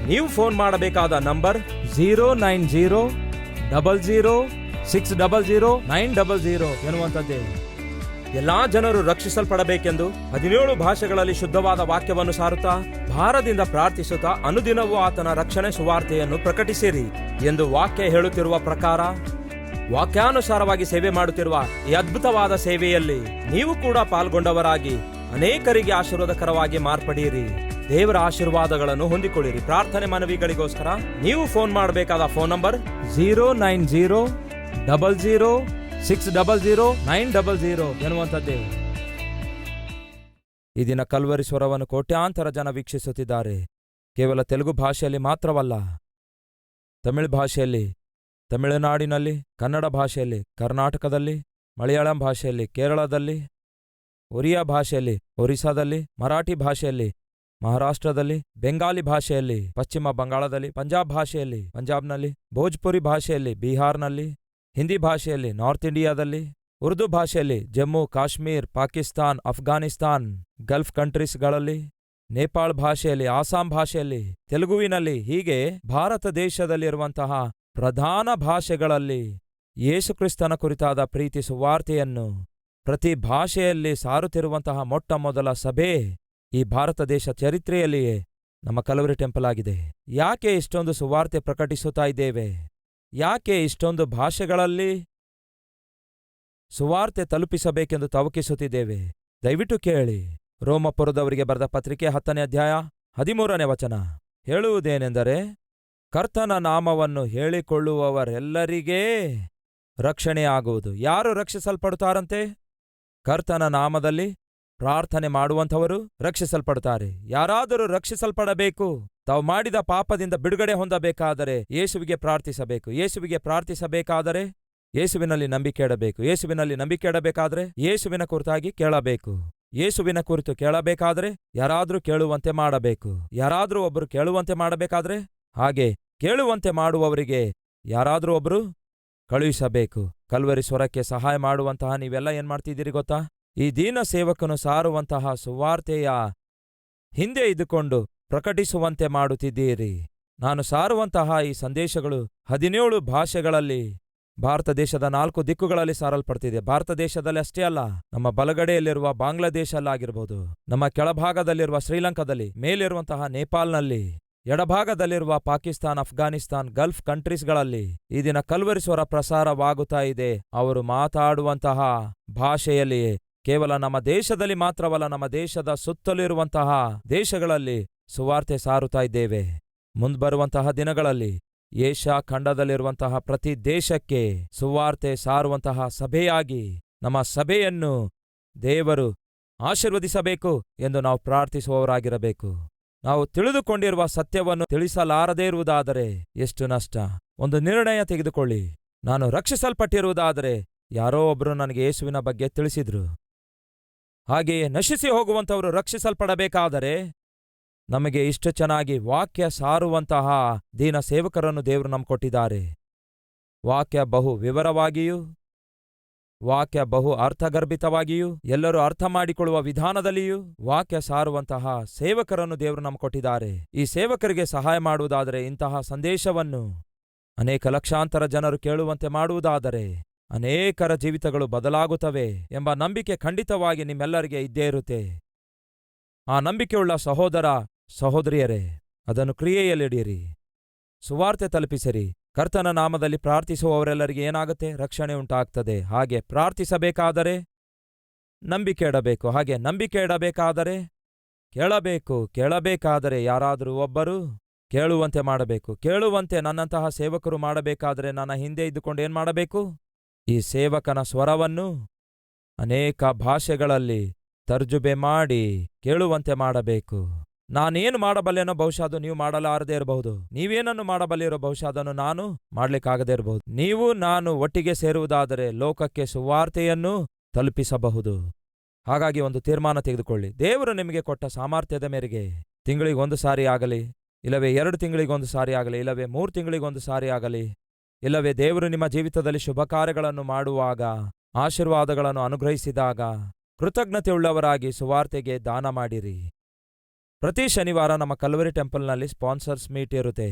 Speaker 1: ನೀವು ಫೋನ್ ಮಾಡಬೇಕಾದ ನಂಬರ್ 09000600900 ಎನ್ನುವಂಥದ್ದೇ. ಎಲ್ಲಾ ಜನರು ರಕ್ಷಿಸಲ್ಪಡಬೇಕೆಂದು 17 ಭಾಷೆಗಳಲ್ಲಿ ಶುದ್ಧವಾದ ವಾಕ್ಯವನ್ನು ಸಾರುತ್ತಾ ಭಾರದಿಂದ ಪ್ರಾರ್ಥಿಸುತ್ತಾ ಅನುದಿನವೂ ಆತನ ರಕ್ಷಣೆ ಸುವಾರ್ತೆಯನ್ನು ಪ್ರಕಟಿಸಿರಿ ಎಂದು ವಾಕ್ಯ ಹೇಳುತ್ತಿರುವ ಪ್ರಕಾರ ವಾಕ್ಯಾನುಸಾರವಾಗಿ ಸೇವೆ ಮಾಡುತ್ತಿರುವ ಈ ಅದ್ಭುತವಾದ ಸೇವೆಯಲ್ಲಿ ನೀವು ಕೂಡ ಪಾಲ್ಗೊಂಡವರಾಗಿ ಅನೇಕರಿಗೆ ಆಶೀರ್ವಾದಕರವಾಗಿ ಮಾರ್ಪಡಿರಿ. ದೇವರ ಆಶೀರ್ವಾದಗಳನ್ನು ಹೊಂದಿಕೊಳ್ಳಿರಿ. ಪ್ರಾರ್ಥನೆ ಮನವಿಗಳಿಗೋಸ್ಕರ ನೀವು ಫೋನ್ ಮಾಡಬೇಕಾದ ಫೋನ್ ನಂಬರ್ 09000600900 ಎನ್ನುವಂಥದ್ದೇ. ಈ ದಿನ ಕಲ್ವರಿ ಸ್ವರವನ್ನು ಕೋಟ್ಯಾಂತರ ಜನ ವೀಕ್ಷಿಸುತ್ತಿದ್ದಾರೆ. ಕೇವಲ ತೆಲುಗು ಭಾಷೆಯಲ್ಲಿ ಮಾತ್ರವಲ್ಲ, ತಮಿಳು ಭಾಷೆಯಲ್ಲಿ ತಮಿಳುನಾಡಿನಲ್ಲಿ, ಕನ್ನಡ ಭಾಷೆಯಲ್ಲಿ ಕರ್ನಾಟಕದಲ್ಲಿ, ಮಲಯಾಳಂ ಭಾಷೆಯಲ್ಲಿ ಕೇರಳದಲ್ಲಿ, ಒರಿಯಾ ಭಾಷೆಯಲ್ಲಿ ಒರಿಸ್ಸಾದಲ್ಲಿ, ಮರಾಠಿ ಭಾಷೆಯಲ್ಲಿ ಮಹಾರಾಷ್ಟ್ರದಲ್ಲಿ, ಬೆಂಗಾಲಿ ಭಾಷೆಯಲ್ಲಿ ಪಶ್ಚಿಮ ಬಂಗಾಳದಲ್ಲಿ, ಪಂಜಾಬ್ ಭಾಷೆಯಲ್ಲಿ ಪಂಜಾಬ್ನಲ್ಲಿ, ಭೋಜ್ಪುರಿ ಭಾಷೆಯಲ್ಲಿ ಬಿಹಾರ್ನಲ್ಲಿ, ಹಿಂದಿ ಭಾಷೆಯಲ್ಲಿ ನಾರ್ತ್ ಇಂಡಿಯಾದಲ್ಲಿ, ಉರ್ದು ಭಾಷೆಯಲ್ಲಿ ಜಮ್ಮು ಕಾಶ್ಮೀರ್, ಪಾಕಿಸ್ತಾನ್, ಅಫ್ಘಾನಿಸ್ತಾನ್, ಗಲ್ಫ್ ಕಂಟ್ರೀಸ್ಗಳಲ್ಲಿ, ನೇಪಾಳ್ ಭಾಷೆಯಲ್ಲಿ, ಆಸಾಂ ಭಾಷೆಯಲ್ಲಿ, ತೆಲುಗುವಿನಲ್ಲಿ, ಹೀಗೆ ಭಾರತ ದೇಶದಲ್ಲಿರುವಂತಹ ಪ್ರಧಾನ ಭಾಷೆಗಳಲ್ಲಿ ಯೇಸುಕ್ರಿಸ್ತನ ಕುರಿತಾದ ಪ್ರೀತಿ ಸುವಾರ್ತೆಯನ್ನು ಪ್ರತಿ ಭಾಷೆಯಲ್ಲಿ ಸಾರುತ್ತಿರುವಂತಹ ಮೊಟ್ಟ ಮೊದಲ ಸಭೆ ಈ ಭಾರತ ದೇಶ ಚರಿತ್ರೆಯಲ್ಲಿಯೇ ನಮ್ಮ ಕಲ್ವರಿ ಟೆಂಪಲ್ ಆಗಿದೆ. ಯಾಕೆ ಇಷ್ಟೊಂದು ಸುವಾರ್ತೆ ಪ್ರಕಟಿಸುತ್ತಾ ಇದ್ದೇವೆ? ಯಾಕೆ ಇಷ್ಟೊಂದು ಭಾಷೆಗಳಲ್ಲಿ ಸುವಾರ್ತೆ ತಲುಪಿಸಬೇಕೆಂದು ತವಕಿಸುತ್ತಿದ್ದೇವೆ? ದಯವಿಟ್ಟು ಕೇಳಿ. ರೋಮಪುರದವರಿಗೆ ಬರೆದ ಪತ್ರಿಕೆ 10ನೇ ಅಧ್ಯಾಯ 13ನೇ ವಚನ ಹೇಳುವುದೇನೆಂದರೆ, ಕರ್ತನ ನಾಮವನ್ನು ಹೇಳಿಕೊಳ್ಳುವವರೆಲ್ಲರಿಗೇ ರಕ್ಷಣೆಯಾಗುವುದು. ಯಾರು ರಕ್ಷಿಸಲ್ಪಡುತ್ತಾರಂತೆ? ಕರ್ತನ ನಾಮದಲ್ಲಿ ಪ್ರಾರ್ಥನೆ ಮಾಡುವಂಥವರು ರಕ್ಷಿಸಲ್ಪಡುತ್ತಾರೆ. ಯಾರಾದರೂ ರಕ್ಷಿಸಲ್ಪಡಬೇಕು, ತಾವು ಮಾಡಿದ ಪಾಪದಿಂದ ಬಿಡುಗಡೆ ಹೊಂದಬೇಕಾದರೆ ಯೇಸುವಿಗೆ ಪ್ರಾರ್ಥಿಸಬೇಕು. ಯೇಸುವಿಗೆ ಪ್ರಾರ್ಥಿಸಬೇಕಾದರೆ ಯೇಸುವಿನಲ್ಲಿ ನಂಬಿಕೆ ಇಡಬೇಕು. ಯೇಸುವಿನಲ್ಲಿ ನಂಬಿಕೆ ಇಡಬೇಕಾದ್ರೆ ಯೇಸುವಿನ ಕುರಿತಾಗಿ ಕೇಳಬೇಕು. ಯೇಸುವಿನ ಕುರಿತು ಕೇಳಬೇಕಾದ್ರೆ ಯಾರಾದ್ರೂ ಕೇಳುವಂತೆ ಮಾಡಬೇಕು. ಯಾರಾದ್ರೂ ಒಬ್ಬರು ಕೇಳುವಂತೆ ಮಾಡಬೇಕಾದ್ರೆ ಹಾಗೆ ಕೇಳುವಂತೆ ಮಾಡುವವರಿಗೆ ಯಾರಾದ್ರೂ ಒಬ್ರು ಕಳುಹಿಸಬೇಕು. ಕಲ್ವರಿ ಸ್ವರಕ್ಕೆ ಸಹಾಯ ಮಾಡುವಂತಹ ನೀವೆಲ್ಲ ಏನ್ ಮಾಡ್ತಿದ್ದೀರಿ ಗೊತ್ತಾ? ಈ ದೀನ ಸೇವಕನು ಸಾರುವಂತಹ ಸುವಾರ್ತೆಯ ಹಿಂದೆ ಇದ್ದುಕೊಂಡು ಪ್ರಕಟಿಸುವಂತೆ ಮಾಡುತ್ತಿದ್ದೀರಿ. ನಾನು ಸಾರುವಂತಹ ಈ ಸಂದೇಶಗಳು 17 ಭಾಷೆಗಳಲ್ಲಿ ಭಾರತ ದೇಶದ 4 ದಿಕ್ಕುಗಳಲ್ಲಿ ಸಾರಲ್ಪಡ್ತಿದೆ. ಭಾರತ ದೇಶದಲ್ಲಿ ಅಷ್ಟೇ ಅಲ್ಲ, ನಮ್ಮ ಬಲಗಡೆಯಲ್ಲಿರುವ ಬಾಂಗ್ಲಾದೇಶಲ್ಲಾಗಿರ್ಬೋದು, ನಮ್ಮ ಕೆಳಭಾಗದಲ್ಲಿರುವ ಶ್ರೀಲಂಕಾದಲ್ಲಿ, ಮೇಲಿರುವಂತಹ ನೇಪಾಲ್ನಲ್ಲಿ, ಎಡಭಾಗದಲ್ಲಿರುವ ಪಾಕಿಸ್ತಾನ್, ಅಫ್ಘಾನಿಸ್ತಾನ್, ಗಲ್ಫ್ ಕಂಟ್ರೀಸ್ಗಳಲ್ಲಿ ಈ ದಿನ ಕಲ್ವರಿ ಸ್ವರ ಪ್ರಸಾರವಾಗುತ್ತಾ ಇದೆ. ಅವರು ಮಾತಾಡುವಂತಹ ಭಾಷೆಯಲ್ಲಿಯೇ ಕೇವಲ ನಮ್ಮ ದೇಶದಲ್ಲಿ ಮಾತ್ರವಲ್ಲ, ನಮ್ಮ ದೇಶದ ಸುತ್ತಲಿರುವಂತಹ ದೇಶಗಳಲ್ಲಿ ಸುವಾರ್ತೆ ಸಾರುತ್ತಾ ಇದ್ದೇವೆ. ಮುಂದ್ಬರುವಂತಹ ದಿನಗಳಲ್ಲಿ ಏಷ್ಯಾ ಖಂಡದಲ್ಲಿರುವಂತಹ ಪ್ರತಿ ದೇಶಕ್ಕೆ ಸುವಾರ್ತೆ ಸಾರುವಂತಹ ಸಭೆಯಾಗಿ ನಮ್ಮ ಸಭೆಯನ್ನು ದೇವರು ಆಶೀರ್ವದಿಸಬೇಕು ಎಂದು ನಾವು ಪ್ರಾರ್ಥಿಸುವವರಾಗಿರಬೇಕು. ನಾವು ತಿಳಿದುಕೊಂಡಿರುವ ಸತ್ಯವನ್ನು ತಿಳಿಸಲಾರದೇ ಇರುವುದಾದರೆ ಎಷ್ಟು ನಷ್ಟ. ಒಂದು ನಿರ್ಣಯ ತೆಗೆದುಕೊಳ್ಳಿ. ನಾನು ರಕ್ಷಿಸಲ್ಪಟ್ಟಿರುವುದಾದರೆ ಯಾರೋ ಒಬ್ರು ನನಗೆ ಯೇಸುವಿನ ಬಗ್ಗೆ ತಿಳಿಸಿದ್ರು. ಹಾಗೆಯೇ ನಶಿಸಿ ಹೋಗುವಂಥವರು ರಕ್ಷಿಸಲ್ಪಡಬೇಕಾದರೆ ನಮಗೆ ಇಷ್ಟು ಚೆನ್ನಾಗಿ ವಾಕ್ಯ ಸಾರುವಂತಹ ದೀನ ಸೇವಕರನ್ನು ದೇವರು ನಮ್ಗೆ ಕೊಟ್ಟಿದ್ದಾರೆ. ವಾಕ್ಯ ಬಹು ವಿವರವಾಗಿಯೂ, ವಾಕ್ಯ ಬಹು ಅರ್ಥಗರ್ಭಿತವಾಗಿಯೂ, ಎಲ್ಲರೂ ಅರ್ಥ ಮಾಡಿಕೊಳ್ಳುವ ವಿಧಾನದಲ್ಲಿಯೂ ವಾಕ್ಯ ಸಾರುವಂತಹ ಸೇವಕರನ್ನು ದೇವರು ನಮ್ಗೆ ಕೊಟ್ಟಿದ್ದಾರೆ. ಈ ಸೇವಕರಿಗೆ ಸಹಾಯ ಮಾಡುವುದಾದರೆ, ಇಂತಹ ಸಂದೇಶವನ್ನು ಅನೇಕ ಲಕ್ಷಾಂತರ ಜನರು ಕೇಳುವಂತೆ ಮಾಡುವುದಾದರೆ ಅನೇಕರ ಜೀವಿತಗಳು ಬದಲಾಗುತ್ತವೆ ಎಂಬ ನಂಬಿಕೆ ಖಂಡಿತವಾಗಿ ನಿಮ್ಮೆಲ್ಲರಿಗೆ ಇದ್ದೇ ಇರುತ್ತೆ. ಆ ನಂಬಿಕೆಯುಳ್ಳ ಸಹೋದರ ಸಹೋದರಿಯರೇ, ಅದನ್ನು ಕ್ರಿಯೆಯಲ್ಲಿಡಿರಿ, ಸುವಾರ್ತೆ ತಲುಪಿಸಿರಿ. ಕರ್ತನ ನಾಮದಲ್ಲಿ ಪ್ರಾರ್ಥಿಸುವವರೆಲ್ಲರಿಗೆ ಏನಾಗುತ್ತೆ? ರಕ್ಷಣೆ ಉಂಟಾಗ್ತದೆ. ಹಾಗೆ ಪ್ರಾರ್ಥಿಸಬೇಕಾದರೆ ನಂಬಿಕೆ ಇಡಬೇಕು. ಹಾಗೆ ನಂಬಿಕೆ ಇಡಬೇಕಾದರೆ ಕೇಳಬೇಕು. ಕೇಳಬೇಕಾದರೆ ಯಾರಾದರೂ ಒಬ್ಬರು ಕೇಳುವಂತೆ ಮಾಡಬೇಕು. ಕೇಳುವಂತೆ ನನ್ನಂತಹ ಸೇವಕರು ಮಾಡಬೇಕಾದರೆ ನನ್ನ ಹಿಂದೆ ಇದ್ದುಕೊಂಡು ಏನ್ ಮಾಡಬೇಕು? ಈ ಸೇವಕನ ಸ್ವರವನ್ನು ಅನೇಕ ಭಾಷೆಗಳಲ್ಲಿ ತರ್ಜುಮೆ ಮಾಡಿ ಕೇಳುವಂತೆ ಮಾಡಬೇಕು. ನಾನೇನು ಮಾಡಬಲ್ಲೆನೋ ಬಹುಶಃ ಅದು ನೀವು ಮಾಡಲಾರದೇ ಇರಬಹುದು. ನೀವೇನನ್ನು ಮಾಡಬಲ್ಲಿರೋ ಬಹುಶಃ ಅದನ್ನು ನಾನು ಮಾಡ್ಲಿಕ್ಕಾಗದೇ ಇರಬಹುದು. ನೀವು ನಾನು ಒಟ್ಟಿಗೆ ಸೇರುವುದಾದರೆ ಲೋಕಕ್ಕೆ ಸುವಾರ್ತೆಯನ್ನು ತಲುಪಿಸಬಹುದು. ಹಾಗಾಗಿ ಒಂದು ತೀರ್ಮಾನ ತೆಗೆದುಕೊಳ್ಳಿ. ದೇವರು ನಿಮಗೆ ಕೊಟ್ಟ ಸಾಮರ್ಥ್ಯದ ಮೇರೆಗೆ ತಿಂಗಳಿಗೆ 1 ಸಾರಿ ಆಗಲಿ, ಇಲ್ಲವೇ 2 ತಿಂಗಳಿಗೆ 1 ಸಾರಿ ಆಗಲಿ, ಇಲ್ಲವೇ 3 ತಿಂಗಳಿಗೆ 1 ಸಾರಿ ಆಗಲಿ, ಇಲ್ಲವೇ ದೇವರು ನಿಮ್ಮ ಜೀವಿತದಲ್ಲಿ ಶುಭ ಕಾರ್ಯಗಳನ್ನು ಮಾಡುವಾಗ, ಆಶೀರ್ವಾದಗಳನ್ನು ಅನುಗ್ರಹಿಸಿದಾಗ ಕೃತಜ್ಞತೆಯುಳ್ಳವರಾಗಿ ಸುವಾರ್ತೆಗೆ ದಾನ ಮಾಡಿರಿ. ಪ್ರತಿ ಶನಿವಾರ ನಮ್ಮ ಕಲ್ವರಿ ಟೆಂಪಲ್ನಲ್ಲಿ ಸ್ಪಾನ್ಸರ್ಸ್ ಮೀಟ್ ಇರುತ್ತೆ.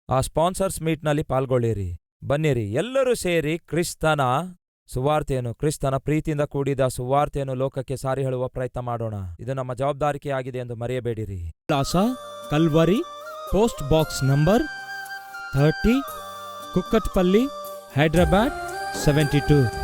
Speaker 1: ಆ ಸ್ಪಾನ್ಸರ್ಸ್ ಮೀಟ್ನಲ್ಲಿ ಪಾಲ್ಗೊಳ್ಳಿರಿ, ಬನ್ನಿರಿ. ಎಲ್ಲರೂ ಸೇರಿ ಕ್ರಿಸ್ತನ ಸುವಾರ್ತೆಯನ್ನು, ಕ್ರಿಸ್ತನ ಪ್ರೀತಿಯಿಂದ ಕೂಡಿದ ಸುವಾರ್ತೆಯನ್ನು ಲೋಕಕ್ಕೆ ಸಾರಿ ಹೇಳುವ ಪ್ರಯತ್ನ ಮಾಡೋಣ. ಇದು ನಮ್ಮ ಜವಾಬ್ದಾರಿಕೆಯಾಗಿದೆ ಎಂದು ಮರೆಯಬೇಡಿರಿ.
Speaker 2: ವಿಳಾಸ: Calvary, post box number 30, Kukatpally, Hyderabad 72.